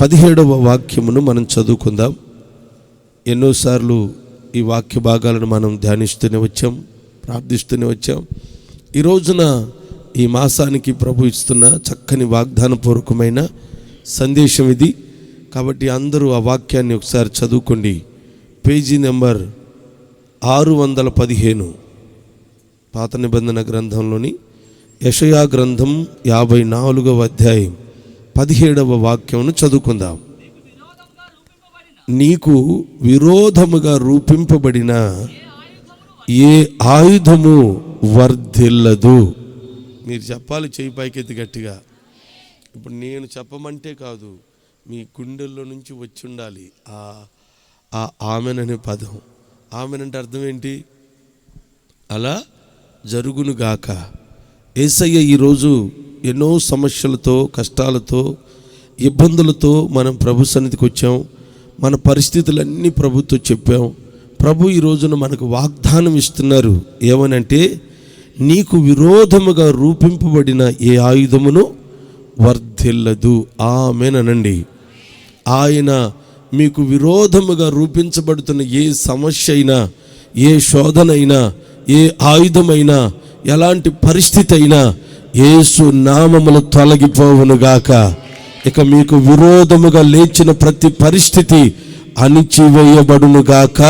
17వ వాక్యమును మనం చదువుకుందాం. ఎన్నోసార్లు ఈ వాక్య భాగాలను మనం ధ్యానిస్తూనే వచ్చాం, ప్రార్థిస్తూనే వచ్చాం. ఈ రోజున ఈ మాసానికి ప్రభు ఇస్తున్న చక్కని వాగ్దానపూర్వకమైన సందేశం ఇది. కాబట్టి అందరూ ఆ వాక్యాన్ని ఒకసారి చదువుకోండి. పేజీ నెంబర్ 615 పాత నిబంధన గ్రంథంలోని యెషయా గ్రంథం 54వ అధ్యాయం 17వ వాక్యమును చదువుకుందాం. నీకు విరోధముగా రూపింపబడిన ఏ ఆయుధము వర్ధిల్లదు. మీరు చెప్పాలి చేయి పైకెత్తి గట్టిగా. ఇప్పుడు నేను చెప్పమంటే కాదు, మీ గుండెల్లో నుంచి వచ్చి ఉండాలి ఆ ఆమెననే పదం. ఆమెనంటే అర్థం ఏంటి? అలా జరుగునుగాక. యేసయ్య ఈరోజు ఎన్నో సమస్యలతో, కష్టాలతో, ఇబ్బందులతో మనం ప్రభు సన్నిధికి వచ్చాం. మన పరిస్థితులన్నీ ప్రభుతో చెప్పాం. ప్రభు ఈ రోజున మనకు వాగ్దానం ఇస్తున్నారు. ఏమనంటే, నీకు విరోధముగా రూపింపబడిన ఏ ఆయుధమును వర్ధిల్లదు. ఆమేనండి. ఆయన మీకు విరోధముగా రూపించబడుతున్న ఏ సమస్య అయినా, ఏ శోధన అయినా, ఏ ఆయుధమైనా, ఎలాంటి పరిస్థితి అయినా యేసు నామములు తొలగిపోవునుగాక. ఇక మీకు విరోధముగా లేచిన ప్రతి పరిస్థితి అణిచివేయబడునుగాక.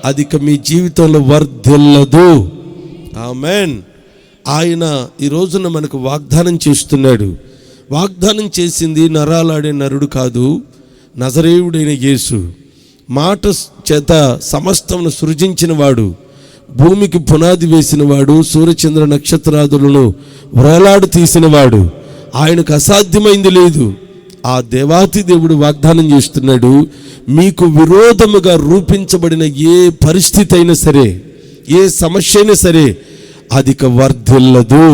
అది ఇక మీ జీవితంలో వర్ధిల్లదు. ఆమేన్. ఆయన ఈ రోజున మనకు వాగ్దానం చేస్తున్నాడు. వాగ్దానం చేసింది నరాలాడే నరుడు కాదు, నజరేయుడైన యేసు. మాట చేత సమస్తమును సృజించిన వాడు, భూమికి పునాది వేసినవాడు, సూర్యచంద్ర నక్షత్రాదులను వ్రేలాడు తీసినవాడు. ఆయనకు అసాధ్యమైంది లేదు. ఆ దేవాతి దేవుడు వాగ్దానం చేస్తున్నాడు, మీకు విరోధముగా రూపించబడిన ఏ పరిస్థితి అయినా సరే, ఏ సమస్య అయినా సరే అది ఇక వర్ధిల్లదు.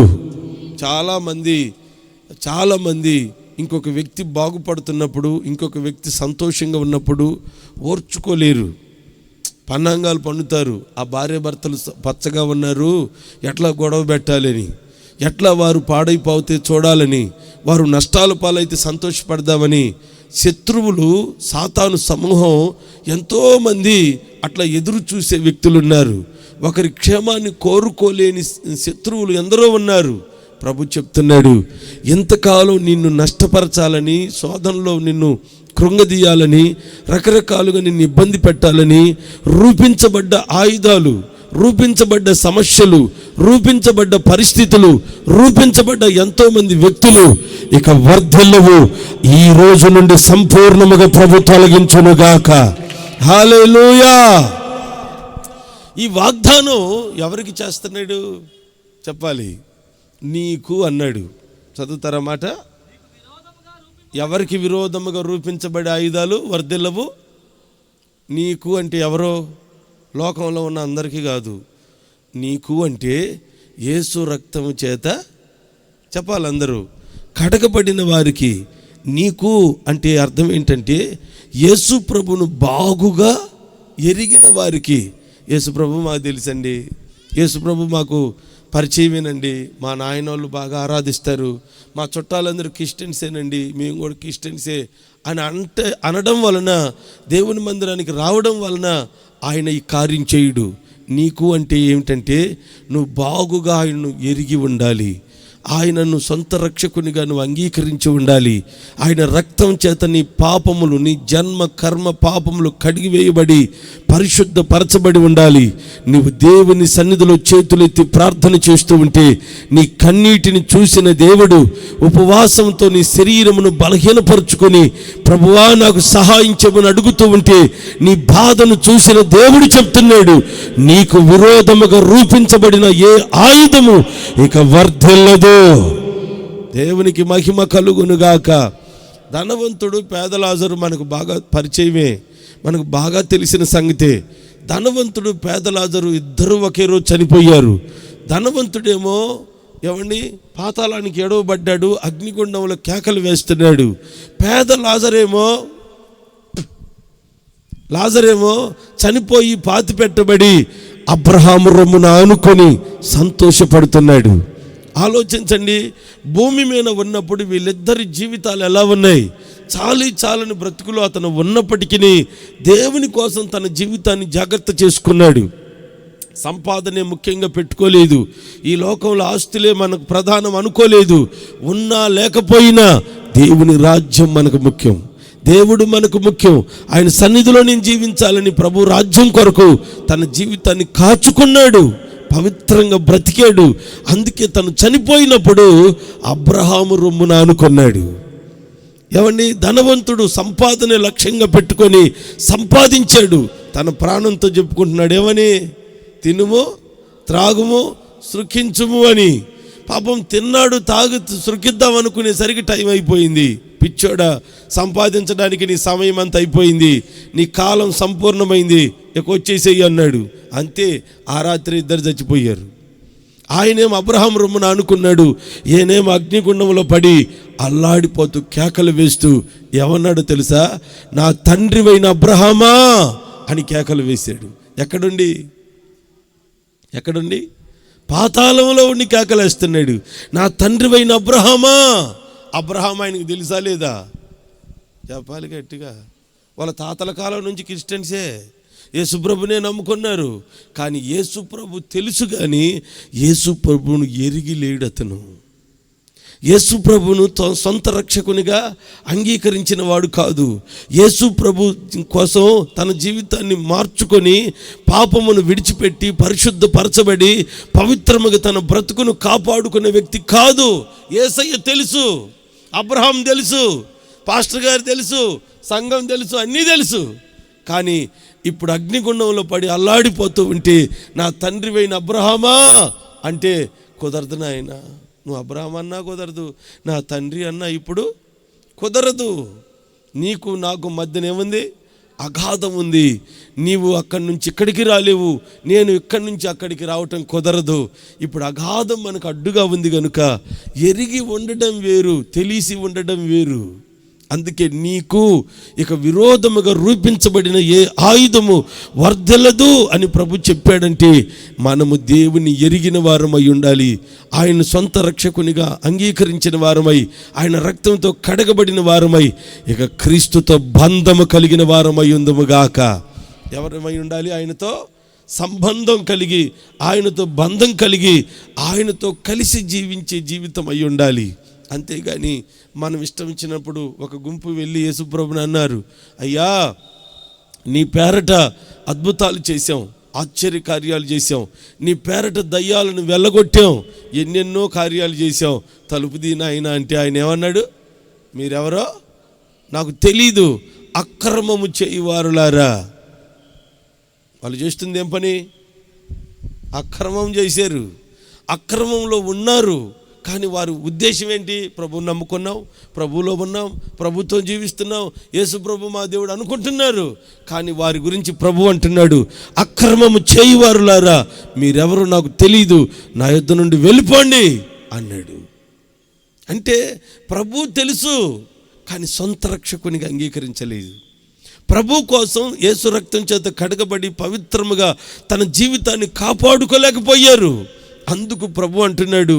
చాలామంది ఇంకొక వ్యక్తి బాగుపడుతున్నప్పుడు, ఇంకొక వ్యక్తి సంతోషంగా ఉన్నప్పుడు ఓర్చుకోలేరు, పన్నాంగాలు పన్నుతారు. ఆ భార్య భర్తలు పచ్చగా ఉన్నారు, ఎట్లా గొడవ పెట్టాలని, ఎట్లా వారు పాడైపోతే చూడాలని, వారు నష్టాల పాలైతే సంతోషపడదామని శత్రువులు, సాతాను సమూహం ఎంతోమంది అట్లా ఎదురు చూసే వ్యక్తులు ఉన్నారు. ఒకరి క్షేమాన్ని కోరుకోలేని శత్రువులు ఎందరో ఉన్నారు. ప్రభు చెప్తున్నాడు, ఎంతకాలం నిన్ను నష్టపరచాలని, శోధనలో నిన్ను కృంగదీయాలని, రకరకాలుగా నిన్ను ఇబ్బంది పెట్టాలని రూపించబడ్డ ఆయుధాలు, రూపించబడ్డ సమస్యలు, రూపించబడ్డ పరిస్థితులు, రూపించబడ్డ ఎంతోమంది వ్యక్తులు ఇక వర్ధిల్లవు. ఈ రోజు నుండి సంపూర్ణముగా ప్రభు తొలగించునుగాక. హల్లెలూయా. ఈ వాగ్దానం ఎవరికి చేస్తున్నాడు చెప్పాలి? నీకు అన్నాడు. చదువుతారా మాట? ఎవరికి విరోధముగా రూపించబడే ఆయుధాలు వర్ధిల్లవు? నీకు అంటే ఎవరో? లోకంలో ఉన్న అందరికీ కాదు. నీకు అంటే యేసు రక్తము చేత చెప్పాలి అందరూ, కడగబడిన వారికి. నీకు అంటే అర్థం ఏంటంటే, యేసు ప్రభును బాగుగా ఎరిగిన వారికి. యేసు ప్రభు మాకు తెలుసండి, యేసు ప్రభు మాకు పరిచయమేనండి, మా నాయనోళ్ళు బాగా ఆరాధిస్తారు, మా చుట్టాలందరూ క్రిస్టియన్సేనండి, మేము కూడా క్రిస్టియన్సే అని అనడం వలన, దేవుని మందిరానికి రావడం వలన ఆయన ఈ కార్యం చేయుడు. నీకు అంటే ఏమిటంటే, నువ్వు బాగుగా ఆయనను ఎరిగి ఉండాలి, ఆయనను సొంత రక్షకునిగా నువ్వు అంగీకరించి ఉండాలి. ఆయన రక్తం చేత నీ పాపములు, నీ జన్మ కర్మ పాపములు కడిగివేయబడి పరిశుద్ధపరచబడి ఉండాలి. నువ్వు దేవుని సన్నిధిలో చేతులెత్తి ప్రార్థన చేస్తూ ఉంటే, నీ కన్నీటిని చూసిన దేవుడు ఉపవాసంతో నీ శరీరమును బలహీనపరుచుకొని, ప్రభువా నాకు సహాయం చేయమని అడుగుతూ ఉంటే, నీ బాధను చూసిన దేవుడు చెప్తున్నాడు, నీకు విరోధముగా రూపించబడిన ఏ ఆయుధము ఇక వర్ధిల్లదు. దేవునికి మహిమ కలుగునుగాక. ధనవంతుడు, పేద లాజరు మనకు బాగా పరిచయమే, మనకు బాగా తెలిసిన సంగతే. ధనవంతుడు, పేద లాజరు ఇద్దరు ఒకే రోజు చనిపోయారు. ధనవంతుడేమో ఏమండి పాతాళానికి ఎడవబడ్డాడు, అగ్నిగుండంలో కేకలు వేస్తున్నాడు. పేద లాజరేమో చనిపోయి పాతి పెట్టబడి అబ్రహాము రొమ్మున ఆనుకొని సంతోషపడుతున్నాడు. ఆలోచించండి, భూమి మీద ఉన్నప్పుడు వీళ్ళిద్దరి జీవితాలు ఎలా ఉన్నాయి? చాలని బ్రతుకులో అతను ఉన్నప్పటికీ దేవుని కోసం తన జీవితాన్ని జాగ్రత్త చేసుకున్నాడు. సంపాదనే ముఖ్యంగా పెట్టుకోలేదు. ఈ లోకంలో ఆస్తులే మనకు ప్రధానం అనుకోలేదు. ఉన్నా లేకపోయినా దేవుని రాజ్యం మనకు ముఖ్యం, దేవుడు మనకు ముఖ్యం. ఆయన సన్నిధిలో నేను జీవించాలని ప్రభు రాజ్యం కొరకు తన జీవితాన్ని కాచుకున్నాడు, పవిత్రంగా బ్రతికాడు. అందుకే తను చనిపోయినప్పుడు అబ్రహాము రొమ్మున ఆనుకున్నాడు. ఏమండి, ధనవంతుడు సంపాదన లక్ష్యంగా పెట్టుకొని సంపాదించాడు. తన ప్రాణంతో చెప్పుకుంటున్నాడు, ఏమని? తినుము, త్రాగుము, సృకించుము అని. పాపం తిన్నాడు, సృకిద్దాం అనుకునేసరికి టైం అయిపోయింది. పిచ్చోడా, సంపాదించడానికి నీ సమయం అంతా అయిపోయింది, నీ కాలం సంపూర్ణమైంది, ఇక వచ్చేసేయి అన్నాడు. అంతే, ఆ రాత్రి ఇద్దరు చచ్చిపోయారు. ఆయనేమో అబ్రహాం రొమ్మున ఆనుకున్నాడు, ఈయనేమో అగ్నిగుండంలో పడి అల్లాడిపోతూ కేకలు వేస్తూ ఏమన్నాడు తెలుసా? నా తండ్రివైన అబ్రహామా అని కేకలు వేశాడు. ఎక్కడుండి? పాతాళంలో ఉండి కేకలేస్తున్నాడు, నా తండ్రివైన అబ్రహామా. అబ్రహాం ఆయనకు తెలుసా లేదా? చెప్పాలి గట్టిగా. వాళ్ళ తాతల కాలం నుంచి క్రిస్టియన్సే యేసుప్రభునే నమ్ముకున్నారు. కానీ యేసుప్రభు తెలుసు, కానీ యేసుప్రభును ఎరిగి లేడు అతను. యేసుప్రభును సొంత రక్షకునిగా అంగీకరించిన వాడు కాదు. యేసుప్రభు కోసం తన జీవితాన్ని మార్చుకొని పాపమును విడిచిపెట్టి పరిశుద్ధపరచబడి పవిత్రముగా తన బ్రతుకును కాపాడుకునే వ్యక్తి కాదు. యేసయ్య తెలుసు, అబ్రహాం తెలుసు, పాస్టర్ గారు తెలుసు, సంఘం తెలుసు, అన్నీ తెలుసు. కానీ ఇప్పుడు అగ్నిగుండంలో పడి అల్లాడిపోతూ ఉంటే నా తండ్రివైన అబ్రహామా అంటే కుదరదు నాయన. నువ్వు అబ్రహాం అన్నా కుదరదు, నా తండ్రి అన్నా ఇప్పుడు కుదరదు. నీకు నాకు మధ్యన ఏముంది? అగాధం ఉంది. నీవు అక్కడి నుంచి ఇక్కడికి రాలేవు, నేను ఇక్కడి నుంచి అక్కడికి రావటం కుదరదు. ఇప్పుడు అగాధం మనకు అడ్డుగా ఉంది కనుక ఎరిగి ఉండడం వేరు, తెలిసి ఉండడం వేరు. అందుకే నీకు ఇక విరోధముగా రూపించబడిన ఏ ఆయుధము వర్ధలదు అని ప్రభు చెప్పాడంటే మనము దేవుని ఎరిగిన వారమై ఉండాలి. ఆయన సొంత రక్షకునిగా అంగీకరించిన వారమై, ఆయన రక్తంతో కడగబడిన వారమై, ఇక క్రీస్తుతో బంధము కలిగిన వారమై ఉందముగాక. ఎవరమై ఉండాలి? ఆయనతో సంబంధం కలిగి, ఆయనతో బంధం కలిగి, ఆయనతో కలిసి జీవించే జీవితం అయి ఉండాలి. అంతేగాని మనం ఇష్టం ఇచ్చినప్పుడు ఒక గుంపు వెళ్ళి యేసుప్రభుని అన్నారు, అయ్యా నీ పేరట అద్భుతాలు చేశాం, ఆశ్చర్య కార్యాలు చేశాం, నీ పేరట దయ్యాలను వెళ్ళగొట్టాం, ఎన్నెన్నో కార్యాలు చేశాం, తలుపు దీని ఆయన అంటే ఆయన ఏమన్నాడు? మీరెవరో నాకు తెలీదు, అక్రమము చేయువారులారా. వాళ్ళు చేస్తుంది ఏం పని? అక్రమం చేశారు, అక్రమంలో ఉన్నారు. కానీ వారి ఉద్దేశం ఏంటి? ప్రభువుని నమ్ముకున్నాం, ప్రభువులో ఉన్నాం, ప్రభుత్వం జీవిస్తున్నాం, యేసు ప్రభు మా దేవుడు అనుకుంటున్నారు. కానీ వారి గురించి ప్రభు అంటున్నాడు, అక్రమము చేయువారులారా మీరెవరో నాకు తెలీదు, నా యొద్ద నుండి వెళ్ళిపోండి అన్నాడు. అంటే ప్రభు తెలుసు, కానీ సొంత రక్షకునిగా అంగీకరించలేదు. ప్రభు కోసం యేసు రక్తం చేత కడగబడి పవిత్రముగా తన జీవితాన్ని కాపాడుకోలేకపోయారు. అందుకు ప్రభు అంటున్నాడు,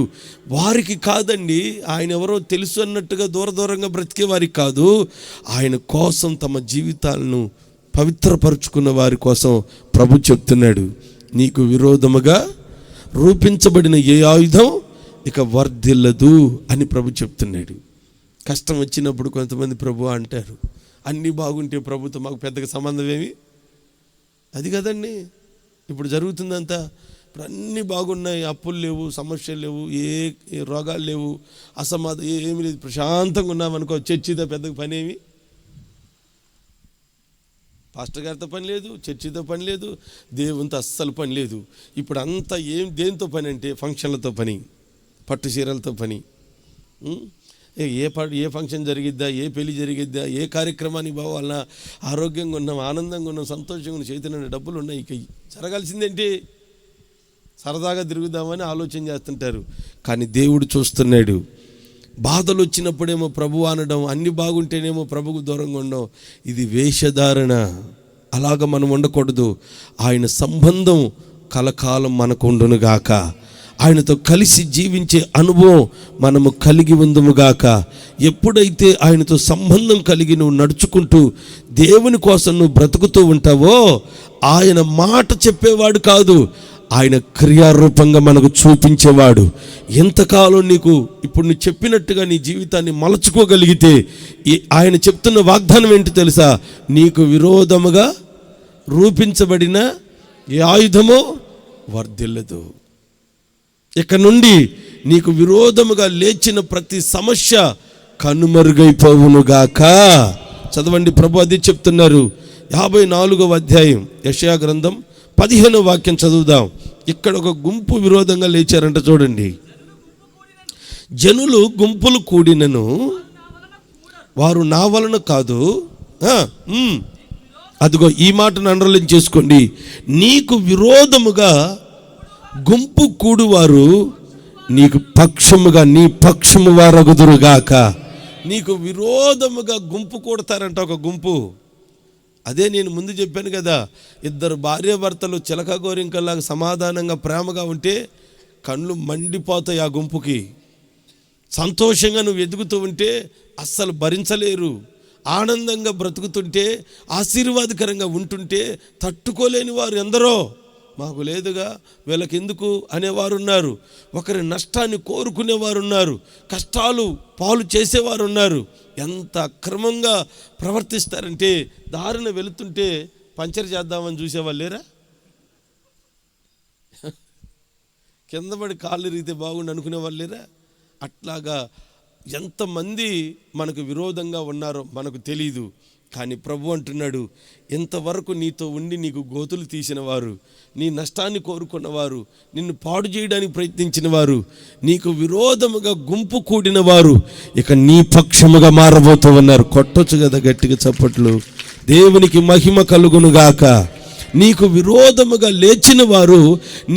వారికి కాదండి, ఆయన ఎవరో తెలుసు అన్నట్టుగా దూరంగా బ్రతికే వారికి కాదు, ఆయన కోసం తమ జీవితాలను పవిత్రపరుచుకున్న వారి కోసం ప్రభు చెప్తున్నాడు, నీకు విరోధముగా రూపించబడిన ఏ ఆయుధం ఇక వర్ధిల్లదు అని ప్రభు చెప్తున్నాడు. కష్టం వచ్చినప్పుడు కొంతమంది ప్రభు అంటారు, అన్నీ బాగుంటే ప్రభుతో మాకు పెద్దగా సంబంధం ఏమి? అది కదండి ఇప్పుడు జరుగుతుందంతా. ఇప్పుడు అన్నీ బాగున్నాయి, అప్పులు లేవు, సమస్యలు లేవు, ఏ రోగాలు లేవు, అసమాధం ఏమీ లేదు, ప్రశాంతంగా ఉన్నామనుకో, చర్చితో పెద్దగా పని ఏమి? పాస్టర్ గారితో పని లేదు, చర్చితో పని లేదు, దేవునితో అస్సలు పని లేదు. ఇప్పుడు అంతా దేనితో పని అంటే ఫంక్షన్లతో పని, పట్టు చీరలతో పని. ఏ ఫంక్షన్ జరిగిద్దా, ఏ పెళ్లి జరిగిద్దా, ఏ కార్యక్రమానికి పోవాలన్నా ఆరోగ్యంగా ఉన్నాం, ఆనందంగా ఉన్నాం, సంతోషంగా ఉన్నాం, చేతిలో డబ్బులు ఉన్నాయి, ఇక జరగాల్సిందేంటి? సరదాగా తిరుగుదామని ఆలోచన చేస్తుంటారు. కానీ దేవుడు చూస్తున్నాడు. బాధలు వచ్చినప్పుడేమో ప్రభు అనడం, అన్ని బాగుంటేనేమో ప్రభుకు దూరంగా ఉండడం, ఇది వేషధారణ. అలాగ మనం ఉండకూడదు. ఆయన సంబంధం కలకాలం మనకు ఉండునుగాక. ఆయనతో కలిసి జీవించే అనుభవం మనము కలిగి ఉందముగాక. ఎప్పుడైతే ఆయనతో సంబంధం కలిగి నువ్వు నడుచుకుంటూ దేవుని కోసం నువ్వు బ్రతుకుతూ ఉంటావో, ఆయన మాట చెప్పేవాడు కాదు, ఆయన క్రియారూపంగా మనకు చూపించేవాడు. ఎంతకాలం నీకు ఇప్పుడు నువ్వు చెప్పినట్టుగా నీ జీవితాన్ని మలచుకోగలిగితే ఆయన చెప్తున్న వాగ్దానం ఏంటి తెలుసా? నీకు విరోధముగా రూపించబడిన ఏ ఆయుధమో వర్ధిల్లదు. ఇక నుండి నీకు విరోధముగా లేచిన ప్రతి సమస్య కనుమరుగైపోవునుగాక. చదవండి, ప్రభు అది చెప్తున్నారు. 54వ అధ్యాయం యెషయా గ్రంథం 15వ వాక్యం చదువుదాం. ఇక్కడ ఒక గుంపు విరోధంగా లేచారంట. చూడండి, జనులు గుంపులు కూడినను వారు నా వలన కాదు. అదిగో ఈ మాటను అండర్లైన్ చేసుకోండి. నీకు విరోధముగా గుంపు కూడువారు నీకు పక్షముగా నీ పక్షము వారగుదురుగాక. నీకు విరోధముగా గుంపు కూడతారంట, ఒక గుంపు. అదే నేను ముందు చెప్పాను కదా, ఇద్దరు భార్యాభర్తలు చిలక గోరింకల్లాగా సమాధానంగా ప్రేమగా ఉంటే కళ్ళు మండిపోతాయి ఆ గుంపుకి. సంతోషంగా నువ్వు ఎదుగుతూ ఉంటే అస్సలు భరించలేరు. ఆనందంగా బ్రతుకుతుంటే, ఆశీర్వాదకరంగా ఉంటుంటే తట్టుకోలేని వారు ఎందరో. మాకు లేదుగా, వీళ్ళకి ఎందుకు అనేవారు ఉన్నారు. ఒకరి నష్టాన్ని కోరుకునేవారు ఉన్నారు. కష్టాలు పాలు చేసేవారు ఉన్నారు. ఎంత అక్రమంగా ప్రవర్తిస్తారంటే, దారిన వెళుతుంటే పంచర్ చేద్దామని చూసేవాళ్ళు లేరా? కింద పడి కాళ్ళు ఇరిగితే బాగుండు అనుకునేవాళ్ళు లేరా? అట్లాగా ఎంతమంది మనకు విరోధంగా ఉన్నారో మనకు తెలీదు. కానీ ప్రభు అంటున్నాడు, ఇంతవరకు నీతో ఉండి నీకు గోతులు తీసిన వారు, నీ నష్టాన్ని కోరుకున్నవారు, నిన్ను పాడు చేయడానికి ప్రయత్నించిన వారు, నీకు విరోధముగా గుంపు కూడిన వారు ఇక నీ పక్షముగా మారబోతూ ఉన్నారు. కొట్టొచ్చు కదా గట్టిగా చప్పట్లు. దేవునికి మహిమ కలుగునుగాక. నీకు విరోధముగా లేచిన వారు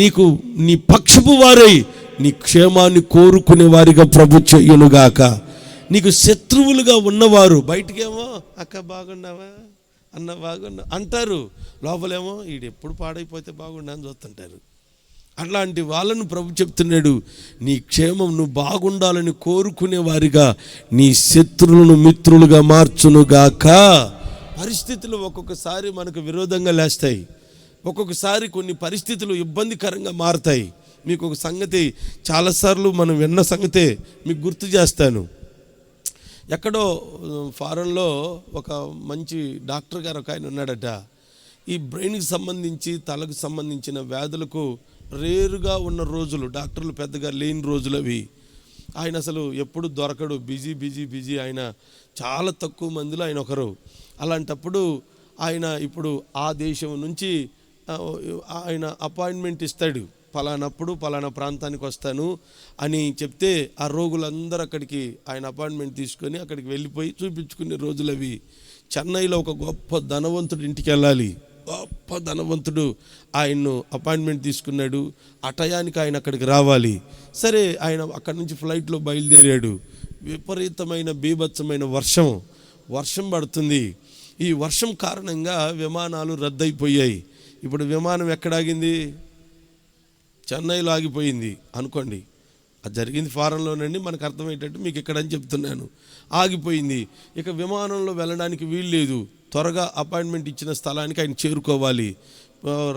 నీకు నీ పక్షపు వారై నీ క్షేమాన్ని కోరుకునే వారిగా ప్రభు చెయ్యునుగాక. నీకు శత్రువులుగా ఉన్నవారు బయటికేమో అక్క బాగున్నావా, అన్న బాగున్నా అంటారు, లోపలేమో వీడు ఎప్పుడు పాడైపోతే బాగుండా అని చూస్తుంటారు. అట్లాంటి వాళ్ళను ప్రభు చెప్తున్నాడు, నీ క్షేమం నువ్వు బాగుండాలని కోరుకునే వారిగా నీ శత్రువులను మిత్రులుగా మార్చునుగాక. పరిస్థితులు ఒక్కొక్కసారి మనకు విరోధంగా లేస్తాయి. ఒక్కొక్కసారి కొన్ని పరిస్థితులు ఇబ్బందికరంగా మారుతాయి. మీకు ఒక సంగతి చాలాసార్లు మనం విన్న సంగతే మీకు గుర్తు చేస్తాను. ఎక్కడో ఫారెన్లో ఒక మంచి డాక్టర్ గారు ఒక ఆయన ఉన్నాడట. ఈ బ్రెయిన్కి సంబంధించి తలకు సంబంధించిన వ్యాధులకు రేరుగా ఉన్న రోజులు, డాక్టర్లు పెద్దగా లేని రోజులు అవి. ఆయన అసలు ఎప్పుడు దొరకడు, బిజీ బిజీ బిజీ. ఆయన చాలా తక్కువ మందిలో ఆయన ఒకరు. అలాంటప్పుడు ఆయన ఇప్పుడు ఆ దేశం నుంచి ఆయన అపాయింట్మెంట్ ఇస్తాడు. పలానప్పుడు పలానా ప్రాంతానికి వస్తాను అని చెప్తే ఆ రోగులందరూ అక్కడికి ఆయన అపాయింట్మెంట్ తీసుకొని అక్కడికి వెళ్ళిపోయి చూపించుకునే రోజులు అవి. చెన్నైలో ఒక గొప్ప ధనవంతుడు ఇంటికి వెళ్ళాలి. గొప్ప ధనవంతుడు ఆయన్ను అపాయింట్మెంట్ తీసుకున్నాడు. ఆ టయానికి ఆయన అక్కడికి రావాలి. సరే, ఆయన అక్కడి నుంచి ఫ్లైట్లో బయలుదేరాడు. విపరీతమైన బీభత్సమైన వర్షం పడుతుంది. ఈ వర్షం కారణంగా విమానాలు రద్దయిపోయాయి. ఇప్పుడు విమానం ఎక్కడాగింది? చెన్నైలో ఆగిపోయింది అనుకోండి. అది జరిగింది ఫారెన్లోనండి, మనకు అర్థమయ్యేటట్టు మీకు ఇక్కడని చెప్తున్నాను. ఆగిపోయింది. ఇక విమానంలో వెళ్ళడానికి వీలు లేదు. త్వరగా అపాయింట్మెంట్ ఇచ్చిన స్థలానికి ఆయన చేరుకోవాలి.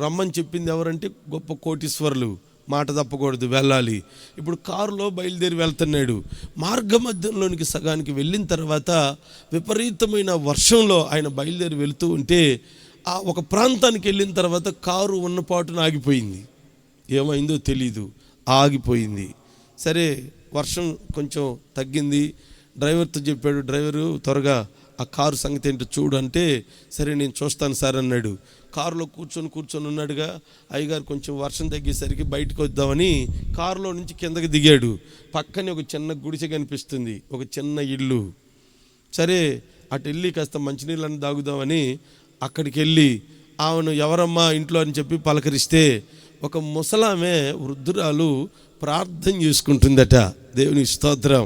రమ్మని చెప్పింది ఎవరంటే గొప్ప కోటీశ్వరులు. మాట తప్పకూడదు, వెళ్ళాలి. ఇప్పుడు కారులో బయలుదేరి వెళ్తున్నాడు. మార్గ మధ్యంలోనికి సగానికి వెళ్ళిన తర్వాత విపరీతమైన వర్షంలో ఆయన బయలుదేరి వెళుతూ ఉంటే ఆ ఒక ప్రాంతానికి వెళ్ళిన తర్వాత కారు ఉన్నపాటున ఆగిపోయింది. ఏమైందో తెలీదు, ఆగిపోయింది. సరే, వర్షం కొంచెం తగ్గింది. డ్రైవర్తో చెప్పాడు, డ్రైవరు త్వరగా ఆ కారు సంగతి ఏంటో చూడు అంటే, సరే నేను చూస్తాను సార్ అన్నాడు. కారులో కూర్చొని ఉన్నాడుగా. అయ్యగారు కొంచెం వర్షం తగ్గేసరికి బయటకు వద్దామని కారులో నుంచి కిందకి దిగాడు. పక్కనే ఒక చిన్న గుడిసె కనిపిస్తుంది, ఒక చిన్న ఇల్లు. సరే, అటు వెళ్ళి కాస్త మంచినీళ్ళని తాగుదామని అక్కడికి వెళ్ళి ఆమెను ఎవరమ్మా ఇంట్లో అని చెప్పి పలకరిస్తే ఒక ముసలామె వృద్ధురాలు ప్రార్థన చేసుకుంటుందట. దేవుని స్తోత్రం.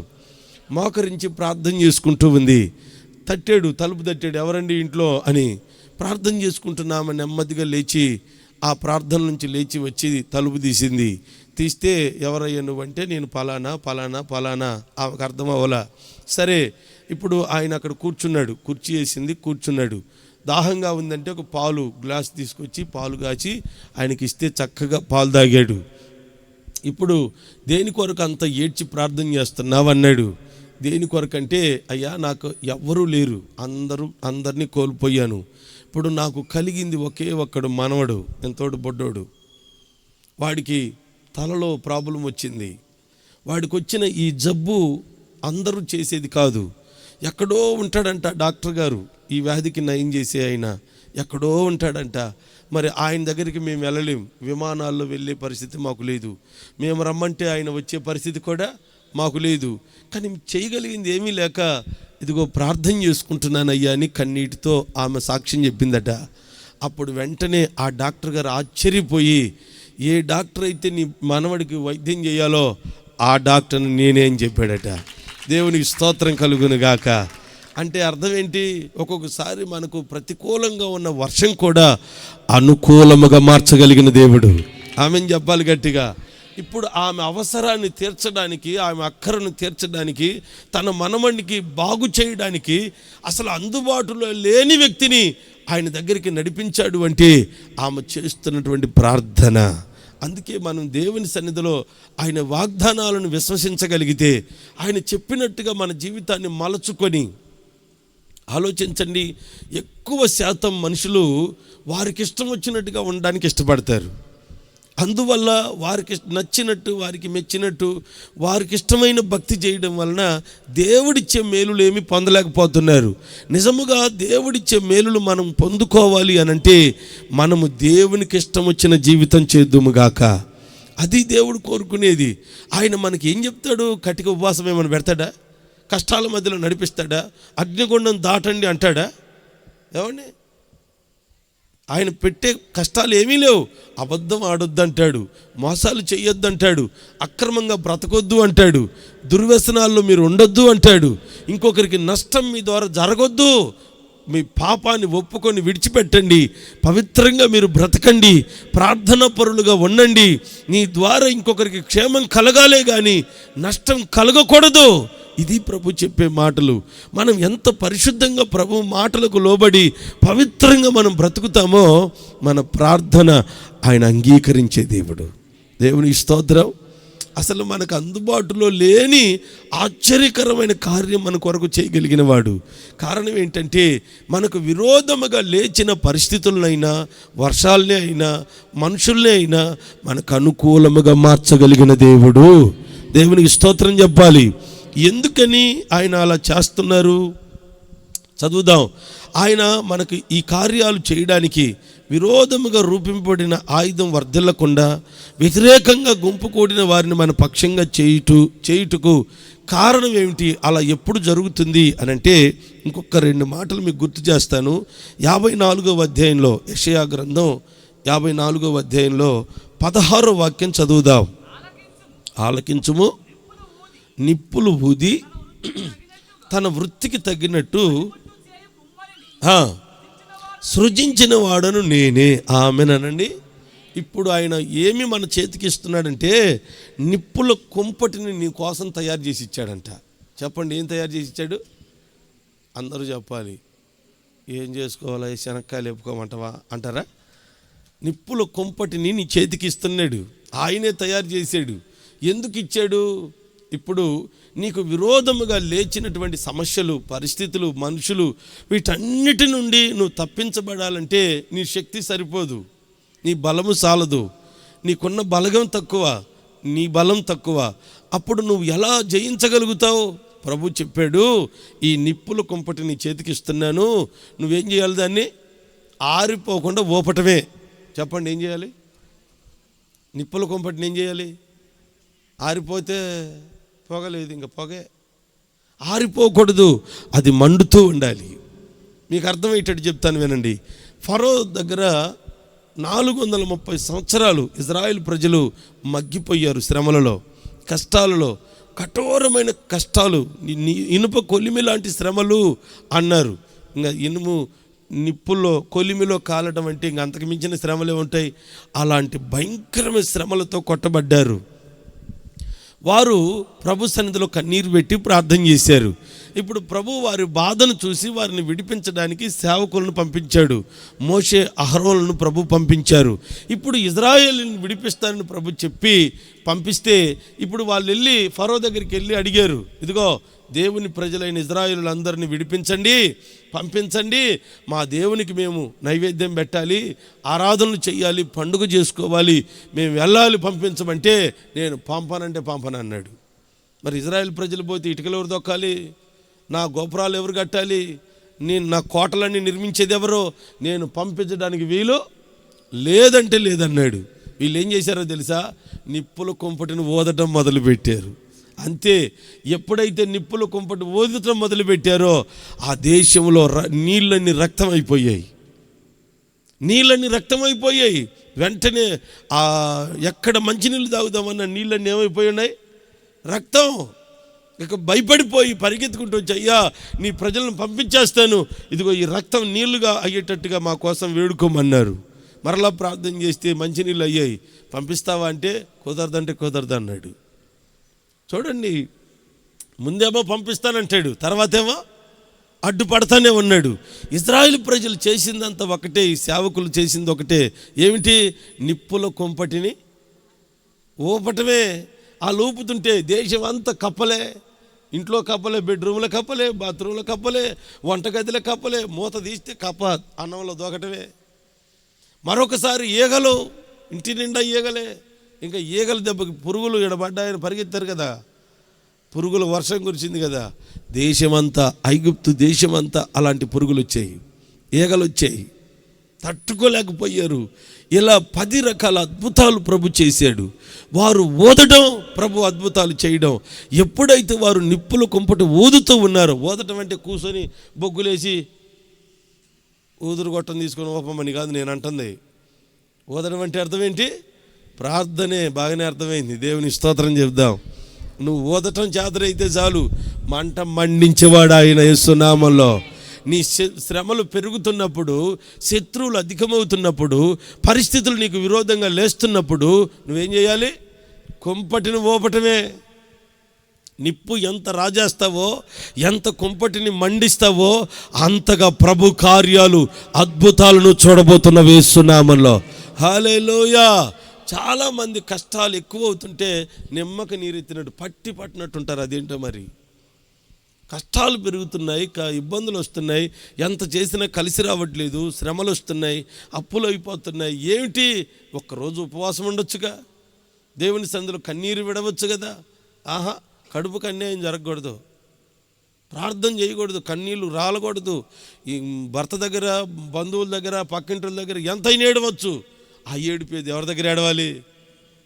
మోకరించి ప్రార్థన చేసుకుంటూ ఉంది. తలుపు తట్టాడు, ఎవరండి ఇంట్లో అని. ప్రార్థన చేసుకుంటున్నామని నెమ్మదిగా లేచి ఆ ప్రార్థన నుంచి లేచి వచ్చి తలుపు తీసింది. తీస్తే ఎవరయ్యా నువ్వంటే నేను పలానా పలానా పలానా. ఆమెకు అర్థం అవ్వలా. సరే, ఇప్పుడు ఆయన అక్కడ కూర్చున్నాడు, కుర్చీ వేసింది, కూర్చున్నాడు. దాహంగా ఉందంటే ఒక పాలు గ్లాస్ తీసుకొచ్చి పాలు కాచి ఆయనకి ఇస్తే చక్కగా పాలు తాగాడు. ఇప్పుడు దేని కొరకు అంత ఏడ్చి ప్రార్థన చేస్తున్నావు అన్నాడు. దేని కొరకంటే, అయ్యా నాకు ఎవ్వరూ లేరు, అందరినీ కోల్పోయాను. ఇప్పుడు నాకు కలిగింది ఒకే ఒక్కడు మనవడు, ఎంతోడు బొడ్డోడు. వాడికి తలలో ప్రాబ్లం వచ్చింది. వాడికి వచ్చిన ఈ జబ్బు అందరూ చేసేది కాదు. ఎక్కడో ఉంటాడంట డాక్టర్ గారు, ఈ వ్యాధికి నయం చేసే ఆయన ఎక్కడో ఉంటాడంట. మరి ఆయన దగ్గరికి మేము వెళ్ళలేం, విమానాల్లో వెళ్ళే పరిస్థితి మాకు లేదు, మేము రమ్మంటే ఆయన వచ్చే పరిస్థితి కూడా మాకు లేదు. కానీ చేయగలిగింది ఏమీ లేక ఇదిగో ప్రార్థన చేసుకుంటున్నానయ్యా అని కన్నీటితో ఆమె సాక్ష్యం చెప్పిందట. అప్పుడు వెంటనే ఆ డాక్టర్ గారు ఆశ్చర్యపోయి, ఏ డాక్టర్ అయితే నీ మనవడికి వైద్యం చేయాలో ఆ డాక్టర్ని నేనేం చెప్పాడట. దేవునికి స్తోత్రం కలుగును గాక. అంటే అర్థం ఏంటి? ఒక్కొక్కసారి మనకు ప్రతికూలంగా ఉన్న వర్షం కూడా అనుకూలముగా మార్చగలిగిన దేవుడు. ఆమెను చెప్పాలి గట్టిగా. ఇప్పుడు ఆమె అవసరాన్ని తీర్చడానికి, ఆమె అక్కరను తీర్చడానికి, తన మనవడికి బాగు చేయడానికి అసలు అందుబాటులో లేని వ్యక్తిని ఆయన దగ్గరికి నడిపించాడు అంటే ఆమె చేస్తున్నటువంటి ప్రార్థన. అందుకే మనం దేవుని సన్నిధిలో ఆయన వాగ్దానాలను విశ్వసించగలిగితే, ఆయన చెప్పినట్టుగా మన జీవితాన్ని మలచుకొని ఆలోచించండి. ఎక్కువ శాతం మనుషులు వారికి ఇష్టం వచ్చినట్టుగా ఉండడానికి ఇష్టపడతారు. అందువల్ల వారికి నచ్చినట్టు, వారికి మెచ్చినట్టు, వారికి ఇష్టమైన భక్తి చేయడం వలన దేవుడిచ్చే మేలులు ఏమి పొందలేకపోతున్నారు. నిజముగా దేవుడిచ్చే మేలులు మనం పొందుకోవాలి అనంటే మనము దేవునికి ఇష్టం వచ్చిన జీవితం చేద్దుముగాక. అది దేవుడు కోరుకునేది. ఆయన మనకి ఏం చెప్తాడు? కటిక ఉపవాసం ఏమైనా పెడతాడా? కష్టాల మధ్యలో నడిపిస్తాడా? అగ్నిగుండం దాటండి అంటాడా? ఏమండి, ఆయన పెట్టే కష్టాలు ఏమీ లేవు. అబద్ధం ఆడొద్దు అంటాడు, మోసాలు చేయొద్దు అంటాడు, అక్రమంగా బ్రతకొద్దు అంటాడు, దుర్వ్యసనాల్లో మీరు ఉండొద్దు అంటాడు, ఇంకొకరికి నష్టం మీ ద్వారా జరగొద్దు, మీ పాపాన్ని ఒప్పుకొని విడిచిపెట్టండి, పవిత్రంగా మీరు బ్రతకండి, ప్రార్థనా పరులుగా ఉండండి, నీ ద్వారా ఇంకొకరికి క్షేమం కలగాలే కానీ నష్టం కలగకూడదు. ఇది ప్రభు చెప్పే మాటలు. మనం ఎంత పరిశుద్ధంగా ప్రభు మాటలకు లోబడి పవిత్రంగా మనం బ్రతుకుతామో మన ప్రార్థన ఆయన అంగీకరించే దేవుడు. దేవుని స్తోత్రం. అసలు మనకు అందుబాటులో లేని ఆశ్చర్యకరమైన కార్యం మన కొరకు చేయగలిగిన వాడు. కారణం ఏంటంటే, మనకు విరోధముగా లేచిన పరిస్థితులనైనా, వర్షాలనే అయినా, మనుషుల్నే అయినా మనకు అనుకూలముగా మార్చగలిగిన దేవుడు. దేవునికి స్తోత్రం చెప్పాలి. ఎందుకని ఆయన అలా చేస్తున్నారు? చదువుదాం. ఆయన మనకు ఈ కార్యాలు చేయడానికి విరోధముగా రూపింపబడిన ఆయుధం వర్ధిల్లకుండా వ్యతిరేకంగా గుంపు కూడిన వారిని మన పక్షంగా చేయుటకు కారణం ఏమిటి? అలా ఎప్పుడు జరుగుతుంది అని అంటే, ఇంకొక 2 మాటలు మీకు గుర్తు చేస్తాను. 54వ అధ్యాయంలో, యెషయా గ్రంథం 54వ అధ్యాయంలో 16వ వాక్యం చదువుదాం. ఆలకించుము, నిప్పులు ఊది తన వృత్తికి తగ్గినట్టు సృజించిన వాడను నేనే. ఆమెనండి. ఇప్పుడు ఆయన ఏమి మన చేతికి ఇస్తున్నాడంటే, నిప్పుల కుంపటిని నీ కోసం తయారు చేసి ఇచ్చాడంట. చెప్పండి, ఏం తయారు చేసి ఇచ్చాడు? అందరూ చెప్పాలి. ఏం చేసుకోవాలా? శనక్కాయలు వేపుకోమంటావా అంటారా? నిప్పుల కుంపటిని నీ చేతికి ఇస్తున్నాడు. ఆయనే తయారు చేశాడు. ఎందుకు ఇచ్చాడు? ఇప్పుడు నీకు విరోధముగా లేచినటువంటి సమస్యలు, పరిస్థితులు, మనుషులు, వీటన్నిటి నుండి నువ్వు తప్పించబడాలంటే నీ శక్తి సరిపోదు, నీ బలము చాలదు, నీకున్న బలగం తక్కువ, నీ బలం తక్కువ. అప్పుడు నువ్వు ఎలా జయించగలుగుతావు? ప్రభు చెప్పాడు, ఈ నిప్పుల కుంపటి నీ చేతికి ఇస్తున్నాను, నువ్వేం చేయాలి? దాన్ని ఆరిపోకుండా ఊపటమే. చెప్పండి, ఏం చేయాలి? నిప్పుల కుంపటిని ఏం చేయాలి? ఆరిపోతే పొగలేదు, ఇంకా పొగే. ఆరిపోకూడదు, అది మండుతూ ఉండాలి. మీకు అర్థమయ్యేటట్టు చెప్తాను వినండి. ఫరో దగ్గర 430 సంవత్సరాలు ఇజ్రాయేల్ ప్రజలు మగ్గిపోయారు. శ్రమలలో, కష్టాలలో, కఠోరమైన కష్టాలు, ఇనుప కొలిమి లాంటి శ్రమలు అన్నారు. ఇంకా ఇనుము నిప్పుల్లో కొలిమిలో కాలడం అంటే ఇంక అంతకు మించిన శ్రమలే ఉంటాయి. అలాంటి భయంకరమైన శ్రమలతో కొట్టబడ్డారు. వారు ప్రభు సన్నిధిలో కన్నీరు పెట్టి ప్రార్థన చేశారు. ఇప్పుడు ప్రభు వారి బాధను చూసి వారిని విడిపించడానికి సేవకులను పంపించాడు. మోషే అహరోనులను ప్రభు పంపించారు. ఇప్పుడు ఇజ్రాయేలుని విడిపిస్తారని ప్రభు చెప్పి పంపిస్తే ఇప్పుడు వాళ్ళు వెళ్ళి ఫరో దగ్గరికి వెళ్ళి అడిగారు, ఇదిగో దేవుని ప్రజలైన ఇజ్రాయేలులందరినీ విడిపించండి, పంపించండి, మా దేవునికి మేము నైవేద్యం పెట్టాలి, ఆరాధనలు చేయాలి, పండుగ చేసుకోవాలి, మేము వెళ్ళాలి, పంపించమంటే నేను పంపనంటే పంపను అన్నాడు. మరి ఇజ్రాయేల్ ప్రజలు పోతే ఇటుకలు ఎవరు దొక్కాలి, నా గోపురాలు ఎవరు కట్టాలి, నేను నా కోటలన్నీ నిర్మించేది ఎవరో, నేను పంపించడానికి వీలు లేదంటే లేదన్నాడు. వీళ్ళు ఏం చేశారో తెలుసా, నిప్పుల కుంపటిని ఊదటం మొదలుపెట్టారు. అంతే, ఎప్పుడైతే నిప్పుల కుంపటి ఊదటం మొదలుపెట్టారో ఆ దేశంలో నీళ్ళన్నీ రక్తమైపోయాయి. నీళ్ళన్నీ రక్తమైపోయాయి. వెంటనే ఎక్కడ మంచినీళ్ళు తాగుదామన్న నీళ్ళన్నీ ఏమైపోయి ఉన్నాయి, రక్తం. ఇక భయపడిపోయి పరిగెత్తుకుంటూ వచ్చి, అయ్యా నీ ప్రజలను పంపించేస్తాను, ఇదిగో ఈ రక్తం నీళ్లుగా అయ్యేటట్టుగా మా కోసం వేడుకోమన్నారు. మరలా ప్రార్థన చేస్తే మంచినీళ్ళు అయ్యాయి. పంపిస్తావా అంటే కుదరదంటే కుదరదు అన్నాడు. చూడండి, ముందేమో పంపిస్తానంటాడు, తర్వాతేమో అడ్డుపడతానే ఉన్నాడు. ఇజ్రాయేల్ ప్రజలు చేసిందంతా ఒకటే, ఈ సేవకులు చేసింది ఒకటే, ఏమిటి, నిప్పుల కుంపటిని ఊపటమే. ఆ ఊపుతుంటే దేశం అంతా కప్పలే, ఇంట్లో కప్పలే, బెడ్రూమ్లో కప్పలే, బాత్రూంలో కప్పలే, వంటగదిలో కప్పలే, మూత తీస్తే కప్ప అన్నంలో దూకటమే. మరొకసారి ఈగలు, ఇంటి నిండా ఈగలే. ఇంకా ఈగల దెబ్బకి పురుగులు ఎడబడ్డాయని పరిగెత్తారు కదా, పురుగుల వర్షం కురిచింది కదా, దేశమంతా, ఐగుప్తు దేశమంతా అలాంటి పురుగులు వచ్చాయి, ఈగలు వచ్చాయి, తట్టుకోలేకపోయారు. ఇలా 10 రకాల అద్భుతాలు ప్రభు చేశాడు. వారు ఊదడం, ప్రభు అద్భుతాలు చేయడం. ఎప్పుడైతే వారు నిప్పుల కుంపటి ఊదుతూ ఉన్నారో, ఊదటం అంటే కూర్చొని బొగ్గులేసి ఊదురు గొట్టం తీసుకొని ఊపమని కాదు నేను అంటుంది. ఊదడం అంటే అర్థం ఏంటి, ప్రార్థనే. బాగానే అర్థమైంది, దేవుని స్తోత్రం చెప్దాం. నువ్వు ఊదటం చేతనైతే చాలు, మంట మండించేవాడు ఆయన యేసు నామములో. నీ శ్రమలు పెరుగుతున్నప్పుడు, శత్రువులు అధికమవుతున్నప్పుడు, పరిస్థితులు నీకు విరోధంగా లేస్తున్నప్పుడు నువ్వేం చేయాలి, కుంపటిని ఊపటమే. నిప్పు ఎంత రాజేస్తావో, ఎంత కుంపటిని మండిస్తావో అంతగా ప్రభు కార్యాలు, అద్భుతాలను చూడబోతున్న యేసు నామములో. హల్లెలూయా. చాలామంది కష్టాలు ఎక్కువ అవుతుంటే నిమ్మక నీరెత్తినట్టు పట్టినట్టు ఉంటారు. అదేంటో మరి, కష్టాలు పెరుగుతున్నాయి, ఇబ్బందులు వస్తున్నాయి, ఎంత చేసినా కలిసి రావట్లేదు, శ్రమలు వస్తున్నాయి, అప్పులు అయిపోతున్నాయి. ఏమిటి, ఒక్కరోజు ఉపవాసం ఉండొచ్చుగా, దేవుని సందులో కన్నీరు విడవచ్చు కదా. ఆహా, కడుపుకు అన్యాయం జరగకూడదు, ప్రార్థన చేయకూడదు, కన్నీళ్ళు రాలకూడదు. ఈ భర్త దగ్గర, బంధువుల దగ్గర, పక్కింటి దగ్గర ఎంతైనా ఏడవచ్చు. ఆ ఏడిపేది ఎవరి దగ్గర ఏడవాలి,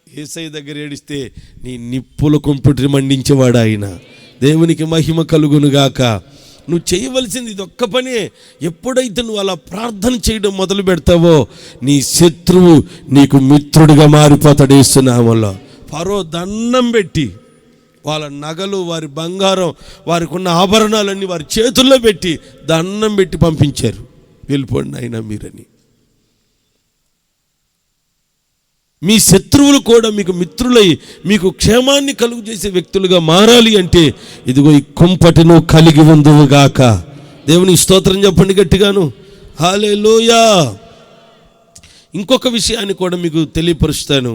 యేసయ్య దగ్గర ఏడిస్తే నీ నిప్పుల కుంపటిని మండించేవాడు ఆయన. దేవునికి మహిమ కలుగునుగాక. నువ్వు చేయవలసింది ఇది ఒక్క పనే. ఎప్పుడైతే నువ్వు అలా ప్రార్థన చేయడం మొదలు పెడతావో నీ శత్రువు నీకు మిత్రుడిగా మారిపోతాడు యేసు నామములో. ఫరో దండం పెట్టి వాళ్ళ నగలు, వారి బంగారం, వారికి ఉన్న ఆభరణాలన్నీ వారి చేతుల్లో పెట్టి దండం పెట్టి పంపించారు, వెళ్ళిపోండి అయినా మీరని. మీ శత్రువులు కూడా మీకు మిత్రులై మీకు క్షేమాన్ని కలుగు చేసే వ్యక్తులుగా మారాలి అంటే ఇదిగో ఈ కుంపటిను కలిగి ఉందువుగాక. దేవుని స్తోత్రం చెప్పండి గట్టిగాను. హల్లెలూయా. ఇంకొక విషయాన్ని కూడా మీకు తెలియపరుస్తాను.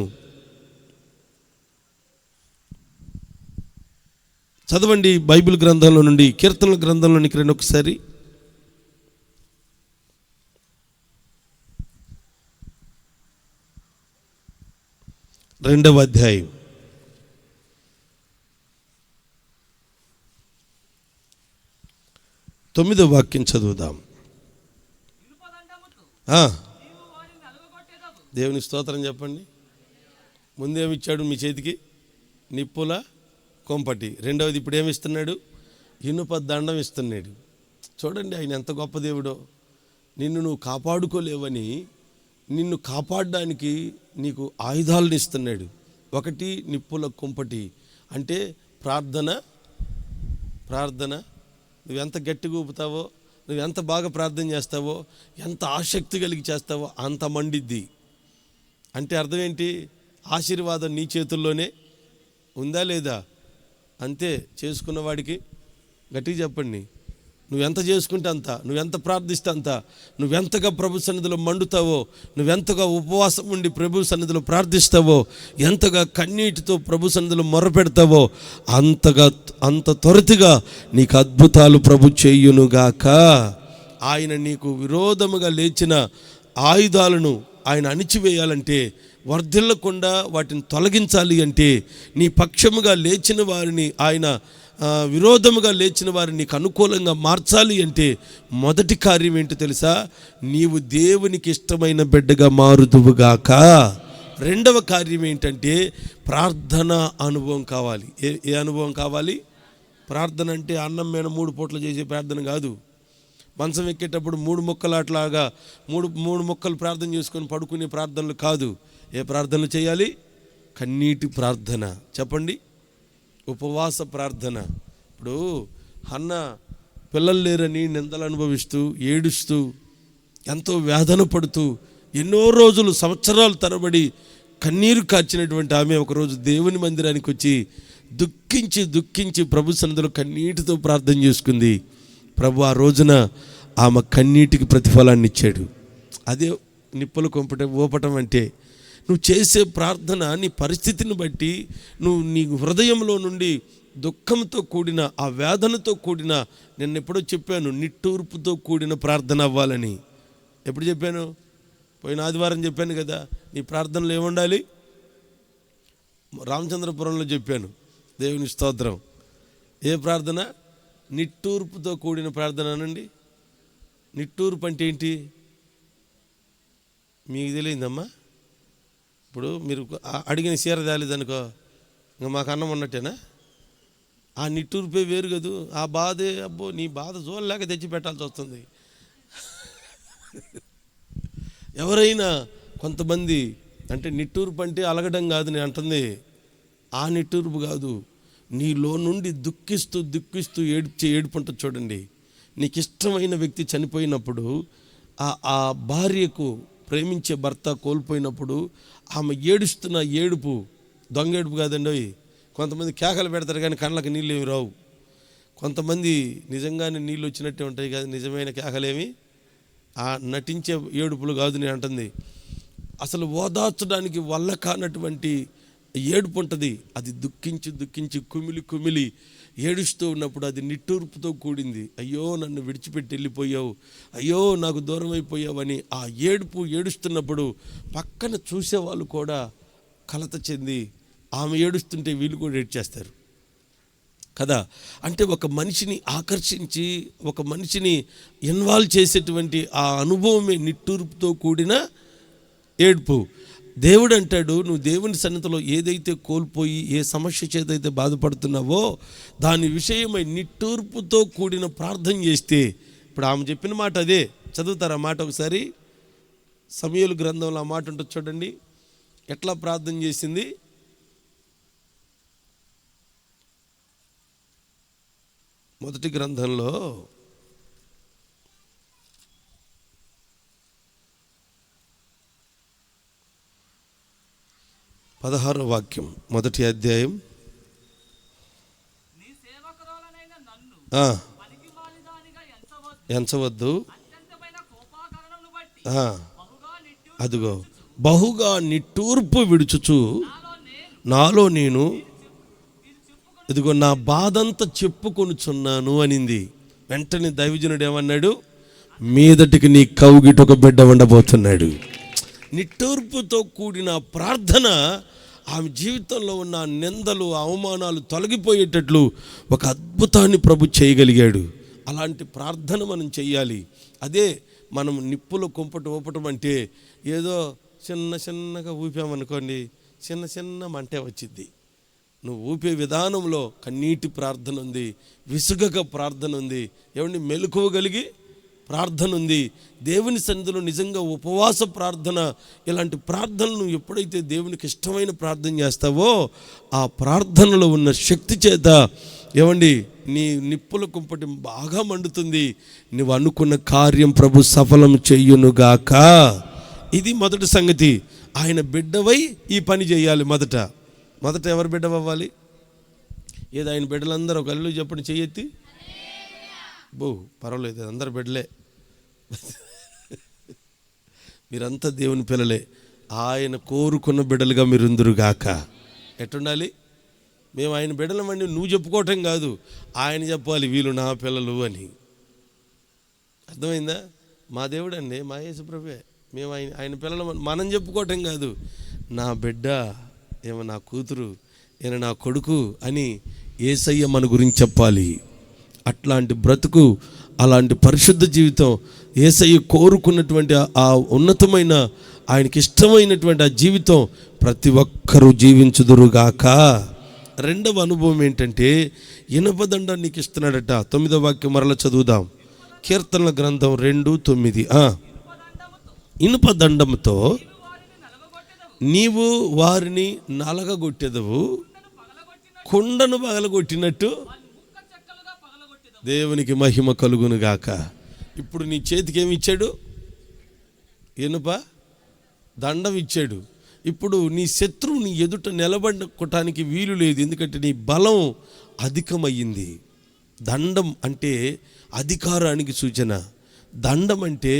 చదవండి బైబిల్ గ్రంథంలో నుండి, కీర్తనల గ్రంథంలోనికి రండి ఒకసారి. రెండవ అధ్యాయం 9వ వాక్యం చదువుదాం. దేవుని స్తోత్రం చెప్పండి. ముందేమిచ్చాడు మీ చేతికి, నిప్పుల కొంపటి. రెండవది ఇప్పుడు ఏమిస్తున్నాడు, ఇనుప దండం ఇస్తున్నాడు. చూడండి ఆయన ఎంత గొప్ప దేవుడో. నిన్ను నువ్వు కాపాడుకోలేవని, నిన్ను కాపాడడానికి నీకు ఆయుధాలను ఇస్తున్నాడు. ఒకటి నిప్పుల కుంపటి అంటే ప్రార్థన. నువ్వెంత గట్టిగా ఊపుతావో, నువ్వెంత బాగా ప్రార్థన చేస్తావో, ఎంత ఆసక్తి కలిగి చేస్తావో అంత మండిద్ది. అంటే అర్థం ఏంటి, ఆశీర్వాదం నీ చేతుల్లోనే ఉందా లేదా? అంతే. చేసుకున్నవాడికి గట్టిగా చెప్పండి. నువ్వెంత చేసుకుంటే అంత, నువ్వెంత ప్రార్థిస్తే అంత, నువ్వెంతగా ప్రభు సన్నిధిలో మండుతావో, నువ్వెంతగా ఉపవాసం ఉండి ప్రభు సన్నిధిలో ప్రార్థిస్తావో, ఎంతగా కన్నీటితో ప్రభు సన్నిధిలో మొర్రపెడతావో అంత త్వరితగా నీకు అద్భుతాలు ప్రభు చేయునుగాక. ఆయన నీకు విరోధముగా లేచిన ఆయుధాలను ఆయన అణిచివేయాలంటే, వర్ధిల్లకుండా వాటిని తొలగించాలి అంటే, నీ పక్షముగా లేచిన వారిని ఆయన విరోధముగా లేచిన వారిని నీకు అనుకూలంగా మార్చాలి అంటే మొదటి కార్యం ఏంటో తెలుసా? నీవు దేవునికి ఇష్టమైన బిడ్డగా మారుదువుగాక. రెండవ కార్యం ఏంటంటే ప్రార్థన అనుభవం కావాలి. ఏ అనుభవం కావాలి? ప్రార్థన అంటే అన్నం మీద 3 పూటలు చేసే ప్రార్థన కాదు. మంచం ఎక్కేటప్పుడు 3 ముక్కలాట్లాగా మూడు ముక్కలు ప్రార్థన చేసుకొని పడుకునే ప్రార్థనలు కాదు. ఏ ప్రార్థనలు చేయాలి? కన్నీటి ప్రార్థన. చెప్పండి, ఉపవాస ప్రార్థన. ఇప్పుడు హన్న పిల్లలు లేరని నిందలు అనుభవిస్తూ ఏడుస్తూ ఎంతో వేదన పడుతూ ఎన్నో రోజులు సంవత్సరాలు తరబడి కన్నీరు కార్చినటువంటి ఆమె ఒకరోజు దేవుని మందిరానికి వచ్చి దుఃఖించి ప్రభు సన్నిధిలో కన్నీటితో ప్రార్థన చేసుకుంది. ప్రభు ఆ రోజున ఆమె కన్నీటికి ప్రతిఫలాన్ని ఇచ్చాడు. అదే నిప్పులు ఊపటం అంటే. నువ్వు చేసే ప్రార్థన నీ పరిస్థితిని బట్టి, నువ్వు నీ హృదయంలో నుండి దుఃఖంతో కూడిన, ఆ వేదనతో కూడిన, నేను ఎప్పుడో చెప్పాను, నిట్టూర్పుతో కూడిన ప్రార్థన అవ్వాలని. ఎప్పుడు చెప్పాను? పోయిన ఆదివారం చెప్పాను కదా. నీ ప్రార్థనలు ఏముండాలి? రామచంద్రపురంలో చెప్పాను. దేవుని స్తోత్రం. ఏ ప్రార్థన? నిట్టూర్పుతో కూడిన ప్రార్థన అనండి. నిట్టూర్పు అంటే ఏంటి మీకు తెలియదమ్మా? ఇప్పుడు మీరు అడిగిన చీర తేలేదనుకో, ఇంకా మాకు అన్నం ఉన్నట్టేనా? ఆ నిట్టూర్పే వేరు కదూ. ఆ బాధే, అబ్బో నీ బాధ చూడలేక తెచ్చి పెట్టాల్సి వస్తుంది. ఎవరైనా కొంతమంది అంటే నిట్టూర్పు అంటే అలగడం కాదు నేను అంటుంది. ఆ నిట్టూర్పు కాదు. నీలో నుండి దుఃఖిస్తూ ఏడుపు ఉంటుంది చూడండి. నీకు ఇష్టమైన వ్యక్తి చనిపోయినప్పుడు, ఆ భార్యకు ప్రేమించే భర్త కోల్పోయినప్పుడు ఆమె ఏడుస్తున్న ఏడుపు దొంగ ఏడుపు కాదండి. కొంతమంది కేకలు పెడతారు కానీ కళ్ళకి నీళ్ళు ఏమి రావు. కొంతమంది నిజంగానే నీళ్ళు వచ్చినట్టే ఉంటాయి కానీ నిజమైన కేకలేమి ఆ నటించే ఏడుపులు కాదు నేను అంటుంది. అసలు ఓదార్చడానికి వల్ల కానటువంటి ఏడుపు ఉంటుంది. అది దుఃఖించి కుమిలి ఏడుస్తూ ఉన్నప్పుడు అది నిట్టూర్పుతో కూడింది. అయ్యో నన్ను విడిచిపెట్టి వెళ్ళిపోయావు, అయ్యో నాకు దూరం అయిపోయావని ఆ ఏడుస్తున్నప్పుడు పక్కన చూసేవాళ్ళు కూడా కలత చెంది ఆమె ఏడుస్తుంటే వీళ్ళు కూడా ఏడ్చేస్తారు కదా. అంటే ఒక మనిషిని ఆకర్షించి, ఒక మనిషిని ఇన్వాల్వ్ చేసేటువంటి ఆ అనుభవమే నిట్టూర్పుతో కూడిన ఏడుపు. దేవుడు అంటాడు, నువ్వు దేవుని సన్నిధిలో ఏదైతే కోల్పోయి, ఏ సమస్య చేతైతే బాధపడుతున్నావో దాని విషయమై నిట్టూర్పుతో కూడిన ప్రార్థన చేస్తే, ఇప్పుడు ఆమె చెప్పిన మాట అదే. చదువుతారా మాట ఒకసారి? సమూయేలు గ్రంథంలో ఆ మాట ఉంటుంది చూడండి. ఎట్లా ప్రార్థన చేసింది? మొదటి గ్రంథంలో 16వ వాక్యం, మొదటి అధ్యాయం. ఎంచవద్దు, అదిగో బహుగా నిట్టూర్పు విడుచుచు నాలో నేను ఇదిగో నా బాధంతా చెప్పుకొనుచున్నాను అనింది. వెంటనే దైవజనుడు ఏమన్నాడు? మీదటికి నీ కౌగిట ఒక బిడ్డ ఉండబోతున్నాడు. నిట్టూర్పుతో కూడిన ప్రార్థన ఆమె జీవితంలో ఉన్న నిందలు, అవమానాలు తొలగిపోయేటట్లు ఒక అద్భుతాన్ని ప్రభు చేయగలిగాడు. అలాంటి ప్రార్థన మనం చెయ్యాలి. అదే మనం నిప్పులు ఊపటం అంటే ఏదో చిన్నగా ఊపామనుకోండి, చిన్న మంటే వచ్చింది. నువ్వు ఊపే విధానంలో కన్నీటి ప్రార్థన ఉంది, విసుగక ప్రార్థన ఉంది, ఏమండి మెలకువగలిగి ప్రార్థన ఉంది, దేవుని సన్నిధిలో నిజంగా ఉపవాస ప్రార్థన. ఇలాంటి ప్రార్థనలు ఎప్పుడైతే దేవునికి ఇష్టమైన ప్రార్థన చేస్తావో ఆ ప్రార్థనలో ఉన్న శక్తి చేత ఏమండి నీ నిప్పుల కుంపటి బాగా మండుతుంది. నువ్వు అనుకున్న కార్యం ప్రభు సఫలం చెయ్యునుగాక. ఇది మొదటి సంగతి. ఆయన బిడ్డవై ఈ పని చేయాలి. మొదట ఎవరు బిడ్డవ్వాలి? ఏదో ఆయన బిడ్డలందరూ ఒక అల్లు చెప్పండి, చెయ్యెత్తి. పర్వాలేదు, అందరు బిడ్డలే, మీరంతా దేవుని పిల్లలే. ఆయన కోరుకున్న బిడ్డలుగా మీరుందురుగాక. ఎట్టుండాలి? మేము ఆయన బిడ్డలమండి నువ్వు చెప్పుకోవటం కాదు, ఆయన చెప్పాలి వీళ్ళు నా పిల్లలు అని. అర్థమైందా? మా దేవుడు అండి, మా యేసుప్రభువే. మేము ఆయన పిల్లలు మనం చెప్పుకోవటం కాదు, నా బిడ్డ, ఏమో నా కూతురు, ఈయన నా కొడుకు అని యేసయ్య మన గురించి చెప్పాలి. అట్లాంటి బ్రతుకు, అలాంటి పరిశుద్ధ జీవితం, యేసయ్య కోరుకున్నటువంటి ఆ ఉన్నతమైన, ఆయనకి ఇష్టమైనటువంటి ఆ జీవితం ప్రతి ఒక్కరూ జీవించుదురుగాక. రెండవ అనుభవం ఏంటంటే, ఇనపదండం నీకు ఇస్తున్నాడట. 9వ వాక్యం మరల చదువుదాం. కీర్తనల గ్రంథం 2:9. ఇనుపదండంతో నీవు వారిని నలగగొట్టెదవు, కుండను పగలగొట్టినట్టు. దేవునికి మహిమ కలుగునుగాక. ఇప్పుడు నీ చేతికి ఏమి ఇచ్చాడు? ఇనుప దండం ఇచ్చాడు. ఇప్పుడు నీ శత్రువు నీ ఎదుట నిలబడటానికి వీలు లేదు, ఎందుకంటే నీ బలం అధికమయ్యింది. దండం అంటే అధికారానికి సూచన. దండం అంటే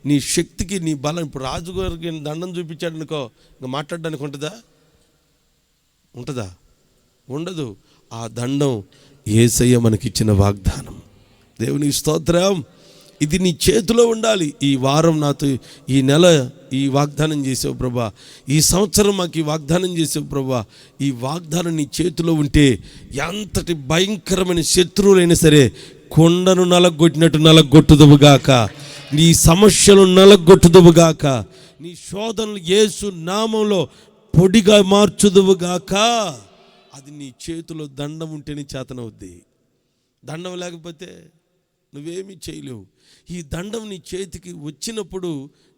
నీ శక్తికి, నీ బలం. ఇప్పుడు రాజుగారికి దండం చూపించాడు అనుకో, ఇంకా మాట్లాడడానికి ఉంటుందా? ఉండదు. ఆ దండం యేసయ్య మనకిచ్చిన వాగ్దానం. దేవునికి స్తోత్రం. ఇది నీ చేతిలో ఉండాలి. ఈ వారం నాతో, ఈ నెల ఈ వాగ్దానం చేసావు ప్రభా, ఈ సంవత్సరం మాకు ఈ వాగ్దానం చేసావు ప్రభా. ఈ వాగ్దానం నీ చేతిలో ఉంటే ఎంతటి భయంకరమైన శత్రువులైనా సరే కొండను నలగొట్టినట్టు నలగొట్టుదువుగాక. నీ సమస్యలు నలగొట్టుదువుగాక. నీ శోధనలు యేసు నామంలో పొడిగా మార్చుదువుగాక. అది నీ చేతిలో దండం ఉంటేనే చేతనవుద్ది. దండం లేకపోతే నువ్వేమీ చేయలేవు. ఈ దండం నీ చేతికి వచ్చినప్పుడు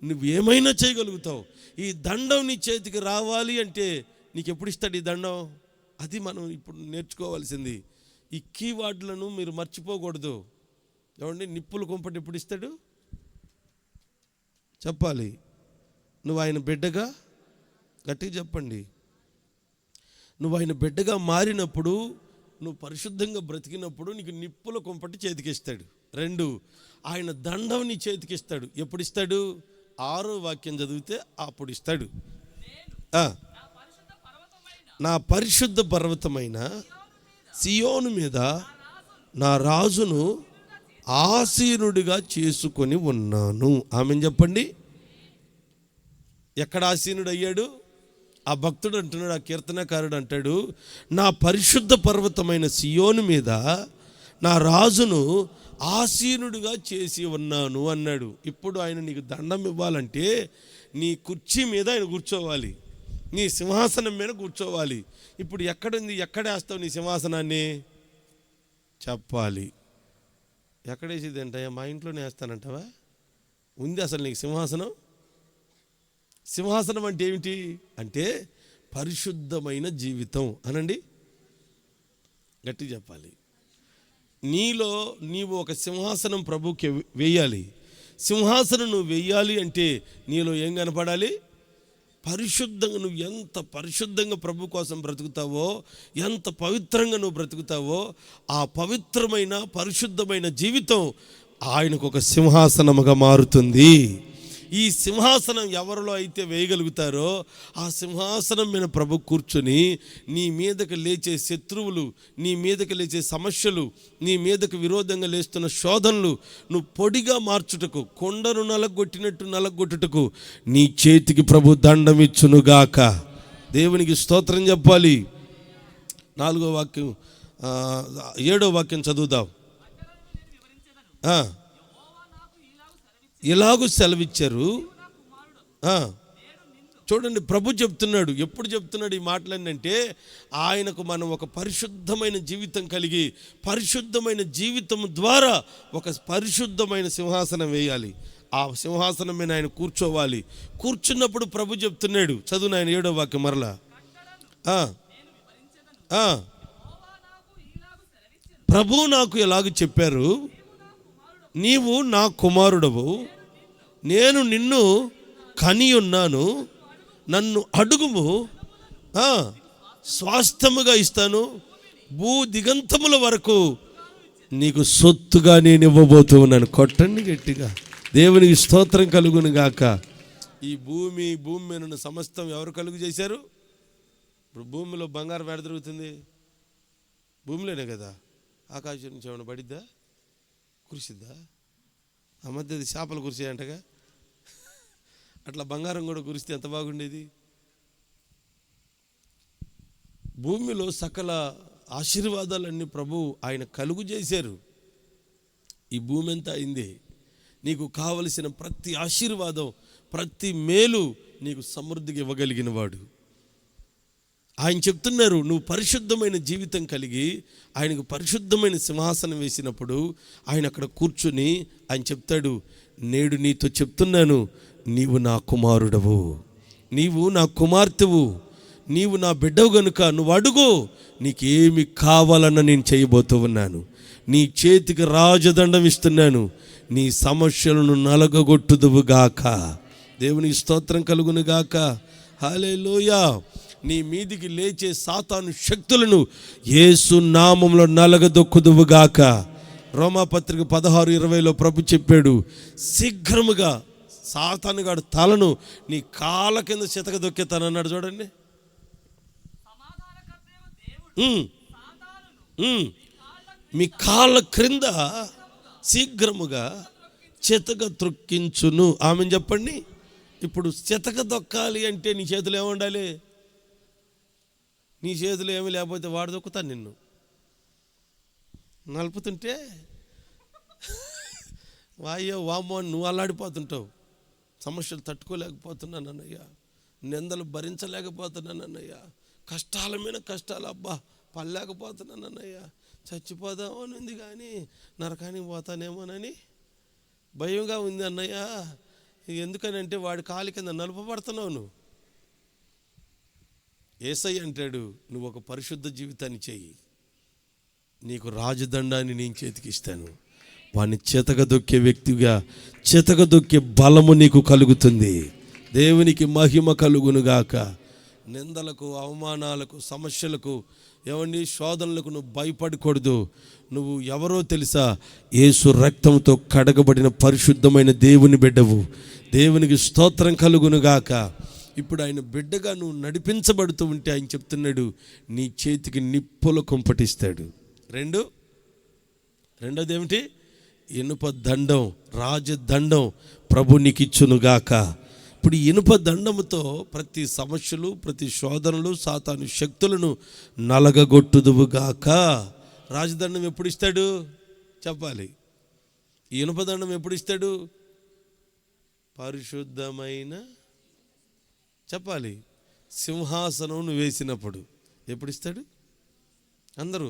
నువ్వేమైనా చేయగలుగుతావు. ఈ దండం నీ చేతికి రావాలి అంటే నీకు ఎప్పుడు ఇస్తాడు ఈ దండం? అది మనం ఇప్పుడు నేర్చుకోవాల్సింది. ఈ కీవర్డ్లను మీరు మర్చిపోకూడదు. ఏమండి, నిప్పుల కుంపటి ఎప్పుడు ఇస్తాడు చెప్పాలి. నువ్వు ఆయన బిడ్డగా, గట్టిగా చెప్పండి, నువ్వు ఆయన బిడ్డగా మారినప్పుడు, నువ్వు పరిశుద్ధంగా బ్రతికినప్పుడు నీకు నిప్పుల కుంపటి చేతికిస్తాడు. 2, ఆయన దండం నీ చేతికిస్తాడు. ఎప్పుడు ఇస్తాడు? 6వ వాక్యం చదివితే అప్పుడు ఇస్తాడు. నా పరిశుద్ధ పర్వతమైన సియోను మీద నా రాజును ఆసీనుడిగా చేసుకొని ఉన్నాను. ఆమెను చెప్పండి. ఎక్కడ ఆసీనుడు అయ్యాడు? ఆ భక్తుడు అంటున్నాడు, ఆ కీర్తనకారుడు అంటాడు, నా పరిశుద్ధ పర్వతమైన సియోను మీద నా రాజును ఆసీనుడిగా చేసి ఉన్నాను అన్నాడు. ఇప్పుడు ఆయన నీకు దండం ఇవ్వాలంటే నీ కుర్చీ మీద ఆయన కూర్చోవాలి, నీ సింహాసనం మీద కూర్చోవాలి. ఇప్పుడు ఎక్కడుంది? ఎక్కడ వేస్తావు నీ సింహాసనాన్ని? చెప్పాలి. ఎక్కడేసేది అంటాయా? మా ఇంట్లోనే వేస్తానంటావా? ఉంది అసలు నీకు సింహాసనం? సింహాసనం అంటే ఏమిటి? అంటే పరిశుద్ధమైన జీవితం అనండి, గట్టి చెప్పాలి. నీలో నీవు ఒక సింహాసనం ప్రభుకి వేయాలి. సింహాసనం నువ్వు వేయాలి అంటే నీలో ఏం కనపడాలి? పరిశుద్ధంగా. నువ్వు ఎంత పరిశుద్ధంగా ప్రభు కోసం బ్రతుకుతావో, ఎంత పవిత్రంగా నువ్వు బ్రతుకుతావో, ఆ పవిత్రమైన పరిశుద్ధమైన జీవితం ఆయనకు ఒక సింహాసనముగా మారుతుంది. ఈ సింహాసనం ఎవరిలో అయితే వేయగలుగుతారో ఆ సింహాసనం మీద ప్రభు కూర్చొని నీ మీదకు లేచే శత్రువులు, నీ మీదకు లేచే సమస్యలు, నీ మీదకు విరోధంగా లేస్తున్న శోధనలు నువ్వు పొడిగా మార్చుటకు, కొండను నలగొట్టుటకు నీ చేతికి ప్రభు దండం ఇచ్చునుగాక. దేవునికి స్తోత్రం చెప్పాలి. 4వ వాక్యం 7వ వాక్యం చదువుదాం. ఇలాగూ సెలవిచ్చారు. చూడండి, ప్రభు చెప్తున్నాడు. ఎప్పుడు చెప్తున్నాడు ఈ మాటలన్నీ అంటే, ఆయనకు మనం ఒక పరిశుద్ధమైన జీవితం కలిగి, పరిశుద్ధమైన జీవితం ద్వారా ఒక పరిశుద్ధమైన సింహాసనం వేయాలి. ఆ సింహాసనం మీద ఆయన కూర్చోవాలి. కూర్చున్నప్పుడు ప్రభు చెప్తున్నాడు, చదువు ఆయన 7వ వాక్యం మరలా. ప్రభు నాకు ఎలాగూ చెప్పారు, నీవు నా కుమారుడవు, నేను నిన్ను కని ఉన్నాను, నన్ను అడుగుము, స్వాస్థ్యముగా ఇస్తాను, భూ దిగంతముల వరకు నీకు సొత్తుగా నేను ఇవ్వబోతూ ఉన్నాను. కొట్టండి గట్టిగా. దేవునికి స్తోత్రం కలుగును గాక. ఈ భూమి మీద ఉన్న సమస్తం ఎవరు కలుగు చేశారు? ఇప్పుడు భూమిలో బంగారం ఎడ దొరుకుతుంది? భూమిలోనే కదా. ఆకాశం నుంచి ఏమైనా పడిద్దా? కురిసిద్దా? ఆ మధ్య చేపలు కురిసాయంటగా. అట్లా బంగారం కూడా కురిస్తే ఎంత బాగుండేది. భూమిలో సకల ఆశీర్వాదాలన్నీ ప్రభు ఆయన కలుగు చేశారు. ఈ భూమి అంతా అయింది. నీకు కావలసిన ప్రతి ఆశీర్వాదం, ప్రతి మేలు నీకు సమృద్ధిగా ఇవ్వగలిగిన వాడు. ఆయన చెప్తున్నారు, నువ్వు పరిశుద్ధమైన జీవితం కలిగి ఆయనకు పరిశుద్ధమైన సింహాసనం వేసినప్పుడు ఆయన అక్కడ కూర్చుని ఆయన చెప్తాడు, నేడు నీతో చెప్తున్నాను, నీవు నా కుమారుడవు, నీవు నా కుమార్తెవు, నీవు నా బిడ్డవు గనుక నువ్వు అడుగు, నీకేమి కావాలన్న నేను చేయబోతూ ఉన్నాను. నీ చేతికి రాజదండం ఇస్తున్నాను, నీ సమస్యలను నలగగొట్టుదువుగాక. దేవునికి స్తోత్రం కలుగును గాక. హల్లెలూయా. నీ మీదికి లేచే సాతాను శక్తులను యేసు నామములో నలగదొక్కుదువుగాక. రోమాపత్రిక 16:20 ప్రభు చెప్పాడు, శీఘ్రముగా సాతానుగాడు తలను నీ కాళ్ళ కింద చితక దొక్కేతానన్నాడు. చూడండి, మీ కాళ్ళ క్రింద శీఘ్రముగా చితక త్రొక్కించును. ఆమెను చెప్పండి. ఇప్పుడు చితక దొక్కాలి అంటే నీ చేతులు ఏముండాలి? నీ చేతులు ఏమీ లేకపోతే వాడు దొక్కుతాను నిన్ను. నలుపుతుంటే వాయ్యో వామ్మో నువ్వు అల్లాడిపోతుంటావు. సమస్యలు తట్టుకోలేకపోతున్నాను అన్నయ్య, నిందలు భరించలేకపోతున్నాను అన్నయ్య, కష్టాల మీద కష్టాలు అబ్బా పడలేకపోతున్నాను అన్నయ్య, చచ్చిపోదామని ఉంది కానీ నరకానికి పోతానేమోనని భయంగా ఉంది అన్నయ్య. ఎందుకనంటే వాడి కాలి కింద నలుపబడుతున్నావు నువ్వు. యేసయ్య అంటాడు, నువ్వు ఒక పరిశుద్ధ జీవితాన్ని చెయ్యి, నీకు రాజదండాన్ని నేను చేతికిస్తాను. వాడిని చితకదొక్కే వ్యక్తిగా చితకదొక్కే బలము నీకు కలుగుతుంది. దేవునికి మహిమ కలుగునుగాక. నిందలకు, అవమానాలకు, సమస్యలకు, ఏమండి శోధనలకు నువ్వు భయపడకూడదు. నువ్వు ఎవరో తెలుసా? యేసు రక్తంతో కడగబడిన పరిశుద్ధమైన దేవుని బిడ్డవు. దేవునికి స్తోత్రం కలుగునుగాక. ఇప్పుడు ఆయన బిడ్డగా నువ్వు నడిపించబడుతూ ఉంటే ఆయన చెప్తున్నాడు, నీ చేతికి నిప్పుల కుంపటిస్తాడు. రెండోది ఏమిటి? ఇనుప దండం, రాజదండం ప్రభు నీకు ఇచ్చునుగాక. ఇప్పుడు ఇనుప దండముతో ప్రతి సమస్యలు, ప్రతి శోధనలు, సాతాను శక్తులను నలగగొట్టుదువుగాక. రాజదండం ఎప్పుడు ఇస్తాడు చెప్పాలి. ఈ ఇనుప దండం ఎప్పుడు ఇస్తాడు? పరిశుద్ధమైన చెప్పాలి సింహాసనం నువ్వు వేసినప్పుడు. ఎప్పుడు ఇస్తాడు? అందరూ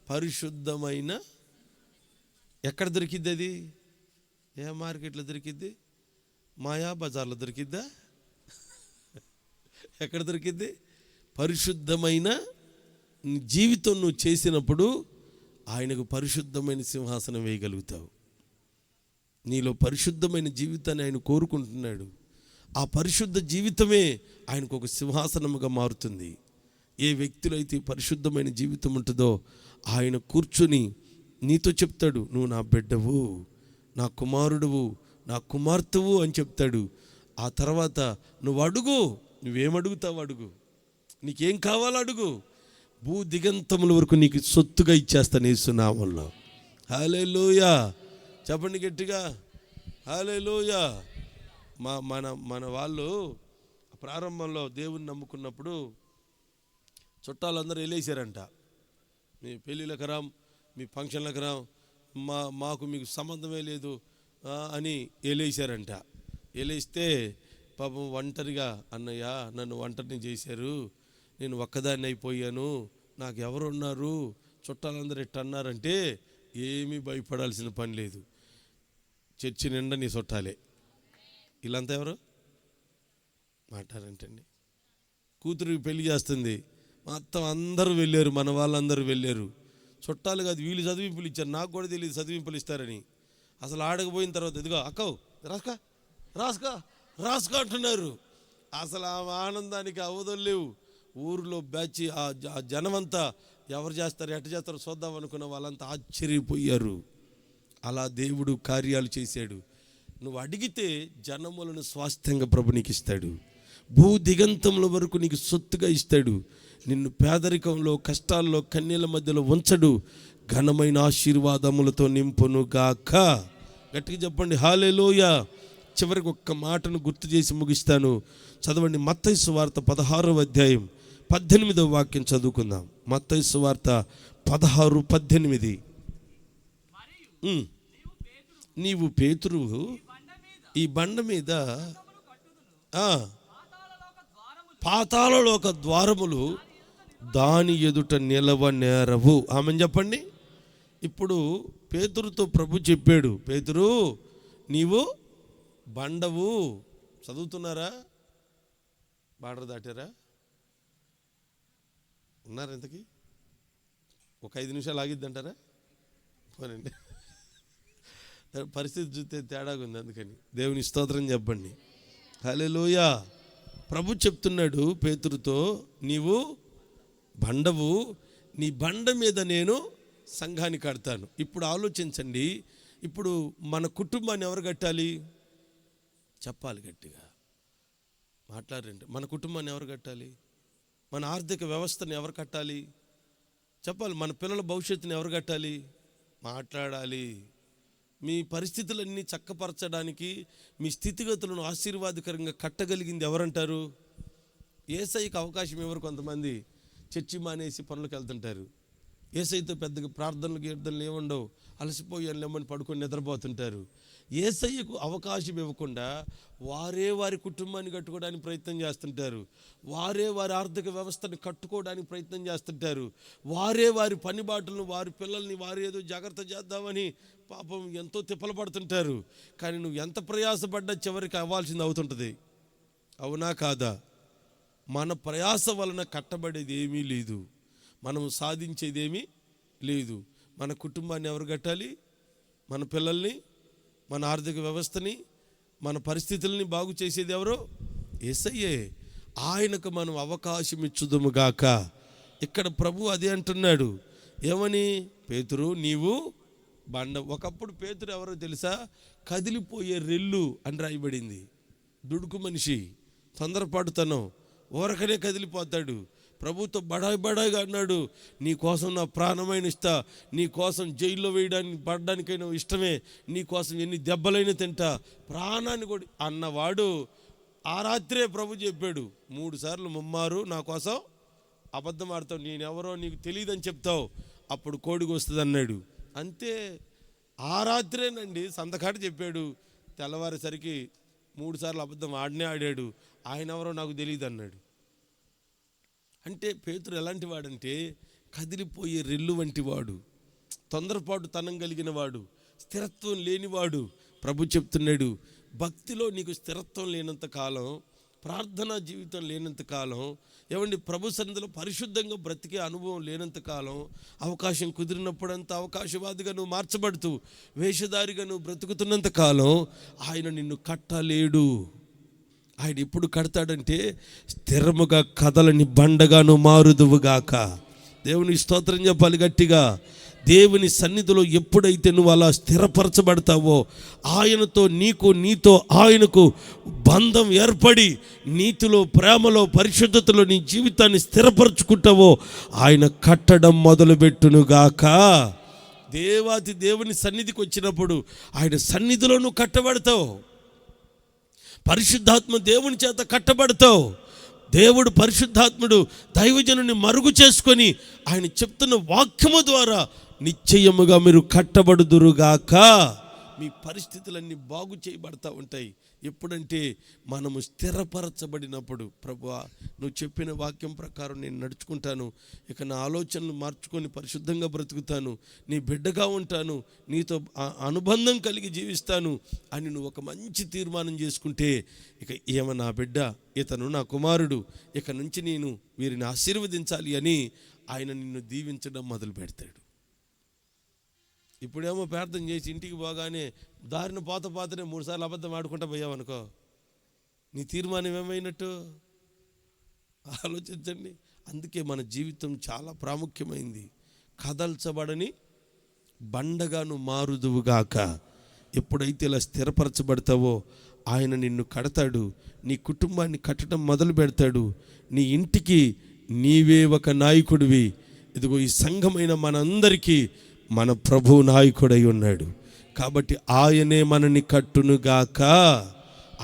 పరిశుద్ధమైన. ఎక్కడ దొరికిద్ది అది? ఏ మార్కెట్లో దొరికిద్ది? మాయా బజార్లో దొరికిద్దా? ఎక్కడ దొరికిద్ది? పరిశుద్ధమైన జీవితం నువ్వు చేసినప్పుడు ఆయనకు పరిశుద్ధమైన సింహాసనం వేయగలుగుతావు. నీలో పరిశుద్ధమైన జీవితాన్ని ఆయన కోరుకుంటున్నాడు. ఆ పరిశుద్ధ జీవితమే ఆయనకు ఒక సింహాసనముగా మారుతుంది. ఏ వ్యక్తిలో అయితే పరిశుద్ధమైన జీవితం ఉంటుందో ఆయన కూర్చుని నీతో చెప్తాడు, నువ్వు నా బిడ్డవు, నా కుమారుడువు, నా కుమార్తెవు అని చెప్తాడు. ఆ తర్వాత నువ్వు అడుగు, నువ్వేమడుగుతావు అడుగు, నీకేం కావాలో అడుగు, భూ దిగంతముల వరకు నీకు సొత్తుగా ఇచ్చేస్తాను యేసు నామములో. హల్లెలూయా. చెప్పండి గట్టిగా, హల్లెలూయా. మన వాళ్ళు ప్రారంభంలో దేవుని నమ్ముకున్నప్పుడు చుట్టాలందరూ వెళ్ళేసారంట. మీ పెళ్ళిళ్ళకి రాం, మీ ఫంక్షన్లకు రాం, మాకు మీకు సంబంధమే లేదు అని వెళ్ళేసారంట. వెళ్ళేస్తే పాపం ఒంటరిగా, అన్నయ్య నన్ను ఒంటరిని చేశారు, నేను ఒక్కదాన్ని అయిపోయాను, నాకు ఎవరు ఉన్నారు, చుట్టాలందరూ ఎట్ట అన్నారంటే ఏమీ భయపడాల్సిన పని లేదు. చర్చి నిండా నీ చుట్టాలే. వీళ్ళంతా ఎవరు మాట్లాడంటండి. కూతురికి పెళ్లి చేస్తుంది, మొత్తం అందరూ వెళ్ళారు, మన వాళ్ళందరూ వెళ్ళారు. చుట్టాలు కాదు, వీళ్ళు చదివింపులు ఇచ్చారు. నాకు కూడా తెలియదు చదివింపులు ఇస్తారని. అసలు ఆడకపోయిన తర్వాత ఇదిగో అక్కవు రాసుకా రాసుకా రాసుకా అంటున్నారు. అసలు ఆ ఆనందానికి అవధులు లేవు. ఊరిలో బ్యాచ్ ఆ జనమంతా ఎవరు చేస్తారు, ఎట్ట చేస్తారో చూద్దాం అనుకున్న వాళ్ళంతా ఆశ్చర్యపోయారు. అలా దేవుడు కార్యాలు చేశాడు. నువ్వు అడిగితే జనములను స్వాస్థ్యంగా ప్రభు నీకు ఇస్తాడు. భూ దిగంతముల వరకు నీకు సొత్తుగా ఇస్తాడు. నిన్ను పేదరికంలో, కష్టాల్లో, కన్నీళ్ళ మధ్యలో ఉంచడు. ఘనమైన ఆశీర్వాదములతో నింపును గాక. గట్టిగా చెప్పండి హల్లెలూయా. చివరికి ఒక్క మాటను గుర్తు చేసి ముగిస్తాను. చదవండి, మత్తయి సువార్త 16వ అధ్యాయం 18వ వాక్యం చదువుకుందాం. మత్తయి సువార్త 16:18. నీవు పేతురువు, ఈ బండ మీద పాతాళలోక ద్వారములు దాని ఎదుట నిలవనేరవు. ఆమెను చెప్పండి. ఇప్పుడు పేతురుతో ప్రభు చెప్పాడు, పేతురు నీవు బండవు. చదువుతున్నారా? బార్డర్ దాటారా? ఉన్నారు ఎంతకి? ఒక 5 నిమిషాలు ఆగిద్దంటారా? పోనండి, పరిస్థితి చూస్తే తేడాగా ఉంది. అందుకని దేవుని స్తోత్రం చెప్పండి. హల్లెలూయా. ప్రభు చెప్తున్నాడు పేతురుతో, నీవు బండవు, నీ బండ మీద నేను సంఘాన్ని కడతాను. ఇప్పుడు ఆలోచించండి, ఇప్పుడు మన కుటుంబాన్ని ఎవరు కట్టాలి? చెప్పాలి గట్టిగా, మాట్లాడండి. మన కుటుంబాన్ని ఎవరు కట్టాలి? మన ఆర్థిక వ్యవస్థను ఎవరు కట్టాలి? చెప్పాలి. మన పిల్లల భవిష్యత్తుని ఎవరు కట్టాలి? మాట్లాడాలి. మీ పరిస్థితులన్నీ చక్కపరచడానికి, మీ స్థితిగతులను ఆశీర్వాదకరంగా కట్టగలిగింది ఎవరంటారు? యేసయ్యకి అవకాశం ఎవరు? కొంతమంది చర్చి మానేసి పనులకు వెళ్తుంటారు. యేసయ్యతో పెద్దగా ప్రార్థనలు గీర్థనలు ఏముండవు, అలసిపోయాను లేమని పడుకొని నిద్రపోతుంటారు. యేసయ్యకు అవకాశం ఇవ్వకుండా వారే వారి కుటుంబాన్ని కట్టుకోవడానికి ప్రయత్నం చేస్తుంటారు. వారే వారి ఆర్థిక వ్యవస్థను కట్టుకోవడానికి ప్రయత్నం చేస్తుంటారు. వారే వారి పని బాటలను, వారి పిల్లల్ని వారు ఏదో జాగ్రత్త చేద్దామని పాపం ఎంతో తిప్పలు పడుతుంటారు. కానీ నువ్వు ఎంత ప్రయాసపడ్డా చివరికి అవ్వాల్సింది అవుతుంటుంది. అవునా కాదా? మన ప్రయాస వలన కట్టబడేది ఏమీ లేదు, మనం సాధించేదేమీ లేదు. మన కుటుంబాన్ని ఎవరు కట్టాలి? మన పిల్లల్ని, మన ఆర్థిక వ్యవస్థని, మన పరిస్థితుల్ని బాగు చేసేది ఎవరు? యేసయ్యే. ఆయనకు మనం అవకాశం ఇచ్చుదుము గాక. ఇక్కడ ప్రభు అదే అంటున్నాడు. ఏమని? పేతురు నీవు బండ. ఒకప్పుడు పేతురు ఎవరో తెలుసా? కదిలిపోయే రెల్లు అని రాయబడింది. దుడుకు మనిషి, తొందరపాటుతనం, ఊరకనే కదిలిపోతాడు. ప్రభుతో బడాయిగా అన్నాడు, నీ కోసం నా ప్రాణమైన ఇస్తా, నీ కోసం జైల్లో వేయడానికి పడడానికైనా ఇష్టమే, నీ కోసం ఎన్ని దెబ్బలైనా తింటా, ప్రాణాన్ని కూడా అన్నవాడు ఆ రాత్రే ప్రభు చెప్పాడు, 3 సార్లు ముమ్మారు నా కోసం అబద్ధం ఆడతావు, నేనెవరో నీకు తెలియదని చెప్తావు, అప్పుడు కోడికి వస్తుంది అన్నాడు. అంతే, ఆ రాత్రేనండి సంతకాట చెప్పాడు. తెల్లవారేసరికి 3 సార్లు అబద్ధం ఆడాడు. ఆయన ఎవరో నాకు తెలియదు అన్నాడు. అంటే పేతురు ఎలాంటి వాడంటే కదిలిపోయే రెల్లు వంటి వాడు, తొందరపాటు తనం కలిగిన వాడు, స్థిరత్వం లేనివాడు. ప్రభు చెప్తున్నాడు, భక్తిలో నీకు స్థిరత్వం లేనంత కాలం, ప్రార్థనా జీవితం లేనంత కాలం, ఏమండి ప్రభు సన్నిధిలో పరిశుద్ధంగా బ్రతికే అనుభవం లేనంత కాలం, అవకాశం కుదిరినప్పుడంతా అవకాశవాదిగా నువ్వు మార్చబడుతూ వేషధారిగా నువ్వు బ్రతుకుతున్నంత కాలం ఆయన నిన్ను కట్టలేడు. ఆయన ఎప్పుడు కడతాడంటే స్థిరముగా కదలని బండగాను మారుదువుగాక. దేవుని స్తోత్రం చెప్పాలి గట్టిగా. దేవుని సన్నిధిలో ఎప్పుడైతే నువ్వు అలా స్థిరపరచబడతావో, ఆయనతో నీతో ఆయనకు బంధం ఏర్పడి నీతిలో, ప్రేమలో, పరిశుద్ధతలో నీ జీవితాన్ని స్థిరపరచుకుంటావో ఆయన కట్టడం మొదలుపెట్టునుగాక. దేవాతి దేవుని సన్నిధికి వచ్చినప్పుడు ఆయన సన్నిధిలో నువ్వు కట్టబడతావు. పరిశుద్ధాత్మ దేవుని చేత కట్టబడతావు. దేవుడు పరిశుద్ధాత్ముడు దైవజనుని మరుగు చేసుకొని ఆయన చెప్తున్న వాక్యము ద్వారా నిశ్చయముగా మీరు కట్టబడుదురుగాక. మీ పరిస్థితులన్నీ బాగు చేయబడతా ఉంటాయి. ఎప్పుడంటే మనము స్థిరపరచబడినప్పుడు. ప్రభువా, నువ్వు చెప్పిన వాక్యం ప్రకారం నేను నడుచుకుంటాను, ఇక నా ఆలోచనలు మార్చుకొని పరిశుద్ధంగా బ్రతుకుతాను, నీ బిడ్డగా ఉంటాను, నీతో అనుబంధం కలిగి జీవిస్తాను అని నువ్వు ఒక మంచి తీర్మానం చేసుకుంటే, ఇక ఏమ నా బిడ్డ, ఇతను నా కుమారుడు, ఇక నుంచి నేను వీరిని ఆశీర్వదించాలి అని ఆయన నిన్ను దీవించడం మొదలు పెడతాడు. ఇప్పుడేమో ప్రార్థన చేసి ఇంటికి పోగానే దారిన పోతనే 3 సార్లు అబద్ధం ఆడుకుంటా పోయావనుకో, నీ తీర్మానం ఏమైనట్టు? ఆలోచించండి. అందుకే మన జీవితం చాలా ప్రాముఖ్యమైంది. కదల్చబడని బండగా నువ్వు మారుదువుగాక. ఎప్పుడైతే ఇలా స్థిరపరచబడతావో ఆయన నిన్ను కడతాడు, నీ కుటుంబాన్ని కట్టడం మొదలు పెడతాడు. నీ ఇంటికి నీవే ఒక నాయకుడివి. ఇదిగో ఈ సంఘమైన మనందరికీ మన ప్రభు నాయకుడై ఉన్నాడు. కాబట్టి ఆయనే మనని కట్టునుగాక.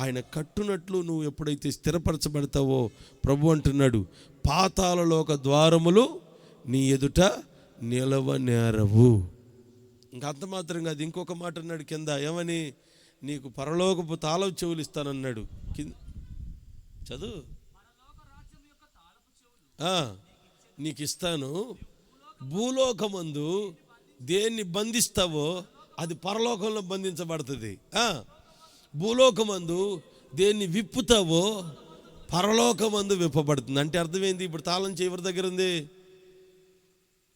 ఆయన కట్టునట్లు నువ్వు ఎప్పుడైతే స్థిరపరచబడతావో ప్రభు అంటున్నాడు, పాతాళలోక ద్వారములు నీ ఎదుట నిలవనేరవు. ఇంకా అంత మాత్రం కాదు, ఇంకొక మాట అన్నాడు కింద, ఏమని? నీకు పరలోకపు తాళపు చెవులు ఇస్తానన్నాడు. చదువు. నీకు ఇస్తాను. భూలోకమందు దేన్ని బంధిస్తావో అది పరలోకంలో బంధించబడుతుంది. భూలోకమందు దేన్ని విప్పుతావో పరలోకమందు విప్పబడుతుంది. అంటే అర్థమైంది? ఇప్పుడు తాళం చెవి ఎవరి దగ్గర ఉంది?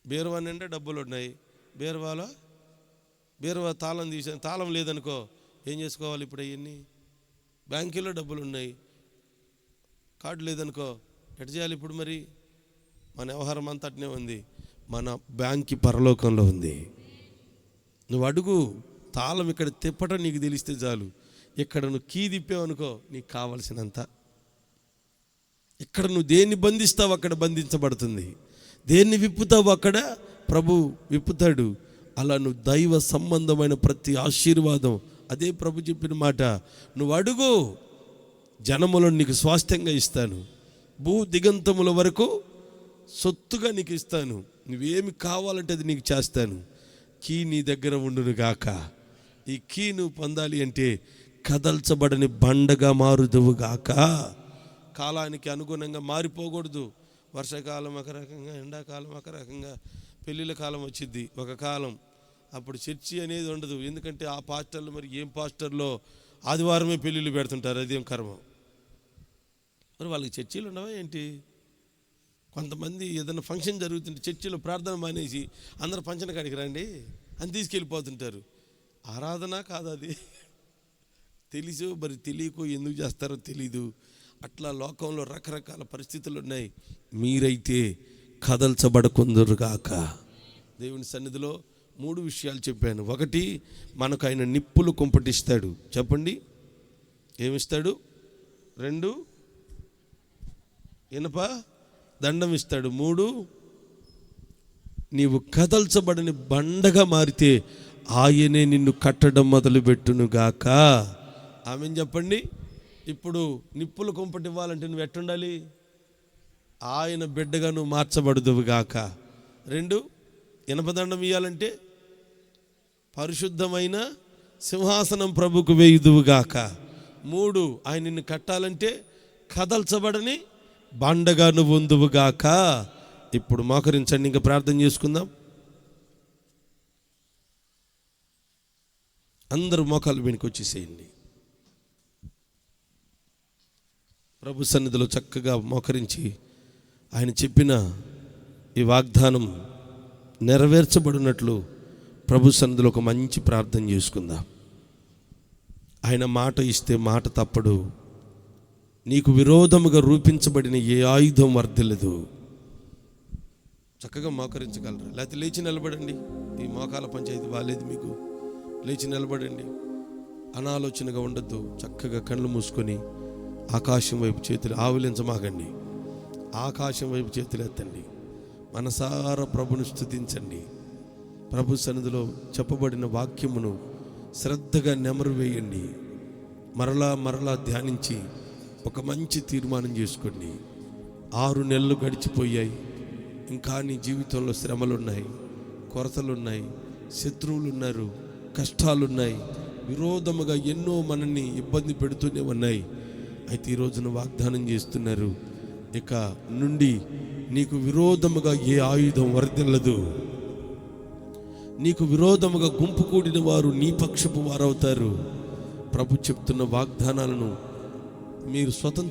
బీరువా నిండా డబ్బులు ఉన్నాయి. బీరువా తాళం తీసాను, తాళం లేదనుకో ఏం చేసుకోవాలి? ఇప్పుడు అవన్నీ బ్యాంకులో డబ్బులు ఉన్నాయి, కార్డు లేదనుకో ఎట్ట చేయాలి? ఇప్పుడు మరి మన వ్యవహారం అంతా అట్నే ఉంది. మన బ్యాంకి పరలోకంలో ఉంది. నువ్వు అడుగు, తాళం ఇక్కడ తిప్పటం నీకు తెలిస్తే చాలు. ఇక్కడ నువ్వు కీ తిప్పావనుకో నీకు కావలసినంత. ఇక్కడ నువ్వు దేన్ని బంధిస్తావు అక్కడ బంధించబడుతుంది, దేన్ని విప్పుతావు అక్కడ ప్రభు విప్పుతాడు. అలా నువ్వు దైవ సంబంధమైన ప్రతి ఆశీర్వాదం, అదే ప్రభు చెప్పిన మాట, నువ్వు అడుగు, జనములను నీకు స్వాస్థ్యంగా ఇస్తాను, భూ దిగంతముల వరకు సొత్తుగా నీకు ఇస్తాను, నువ్వేమి కావాలంటే అది నీకు చేస్తాను. కీ నీ దగ్గర ఉండును గాక. ఈ కీ నువ్వు పొందాలి అంటే కదల్చబడని బండగా మారుదువు గాక. కాలానికి అనుగుణంగా మారిపోకూడదు. వర్షాకాలం ఒక రకంగా, ఎండాకాలం ఒక రకంగా, పెళ్ళిళ్ళ కాలం వచ్చింది ఒక కాలం. అప్పుడు చర్చి అనేది ఉండదు. ఎందుకంటే ఆ పాస్టర్లు మరి ఏం పాస్టర్లో ఆదివారమే పెళ్ళిళ్ళు పెడుతుంటారు. అదేం కర్మ. మరి వాళ్ళకి చర్చీలు ఉండవా ఏంటి? కొంతమంది ఏదైనా ఫంక్షన్ జరుగుతుంటే చర్చిలో ప్రార్థన మానేసి అందరూ పంచన కాడికి రండి అని తీసుకెళ్ళిపోతుంటారు. ఆరాధన కాదు అది. తెలుసు మరి తెలియకు ఎందుకు చేస్తారో తెలీదు. అట్లా లోకంలో రకరకాల పరిస్థితులు ఉన్నాయి. మీరైతే కదల్చబడకుందురుగాక. దేవుని సన్నిధిలో 3 విషయాలు చెప్పాను. 1, మనకు ఆయన నిప్పులు కుంపటిస్తాడు. చెప్పండి, ఏమిస్తాడు? 2, ఇనప దండం ఇస్తాడు. 3, నీవు కదల్చబడని బండగా మారితే ఆయనే నిన్ను కట్టడం మొదలుపెట్టునుగాక. ఆమెను చెప్పండి. ఇప్పుడు నిప్పులు కుంపటి ఇవ్వాలంటే నువ్వు ఎట్టుండాలి? ఆయన బిడ్డగా నువ్వు మార్చబడుదువుగాక. 2, ఇనపదండం ఇవ్వాలంటే పరిశుద్ధమైన సింహాసనం ప్రభుకు వేయుదువుగాక. 3, ఆయన నిన్ను కట్టాలంటే కదల్చబడని బండగా నువ్వు ఉందువుగాక. ఇప్పుడు మోకరించండి, ఇంకా ప్రార్థన చేసుకుందాం. అందరూ మోకాలు వెనుక వచ్చేసేయండి. ప్రభు సన్నిధిలో చక్కగా మోకరించి ఆయన చెప్పిన ఈ వాగ్దానం నెరవేర్చబడినట్లు ప్రభు సన్నిధిలో ఒక మంచి ప్రార్థన చేసుకుందాం. ఆయన మాట ఇస్తే మాట తప్పడు. నీకు విరోధముగా రూపించబడిన ఏ ఆయుధం వర్ధిల్లదు. చక్కగా మోకరించగలరా? లేకపోతే లేచి నిలబడండి. ఈ మోకాల పంచాయతీ బాలేదు మీకు. లేచి నిలబడండి. అనాలోచనగా ఉండద్దు. చక్కగా కళ్ళు మూసుకొని ఆకాశం వైపు చేతులు ఆవులించమాగండి. ఆకాశం వైపు చేతులు ఎత్తండి. మనసారా ప్రభుని స్తుతించండి. ప్రభు సన్నిధిలో చెప్పబడిన వాక్యమును శ్రద్ధగా నెమరు వేయండి. మరలా ధ్యానించి ఒక మంచి తీర్మానం చేసుకోండి. 6 నెలలు గడిచిపోయాయి. ఇంకా నీ జీవితంలో శ్రమలున్నాయి, కొరతలున్నాయి, శత్రువులు ఉన్నారు, కష్టాలున్నాయి, విరోధముగా ఎన్నో మనల్ని ఇబ్బంది పెడుతూనే ఉన్నాయి. అయితే ఈరోజున వాగ్దానం చేస్తున్నారు, ఇక నుండి నీకు విరోధముగా ఏ ఆయుధం వర్ధిల్లదు. నీకు విరోధముగా గుంపు కూడిన వారు నీ పక్షపు వారవుతారు. ప్రభు చెప్తున్న వాగ్దానాలను మీరు స్వతంత్ర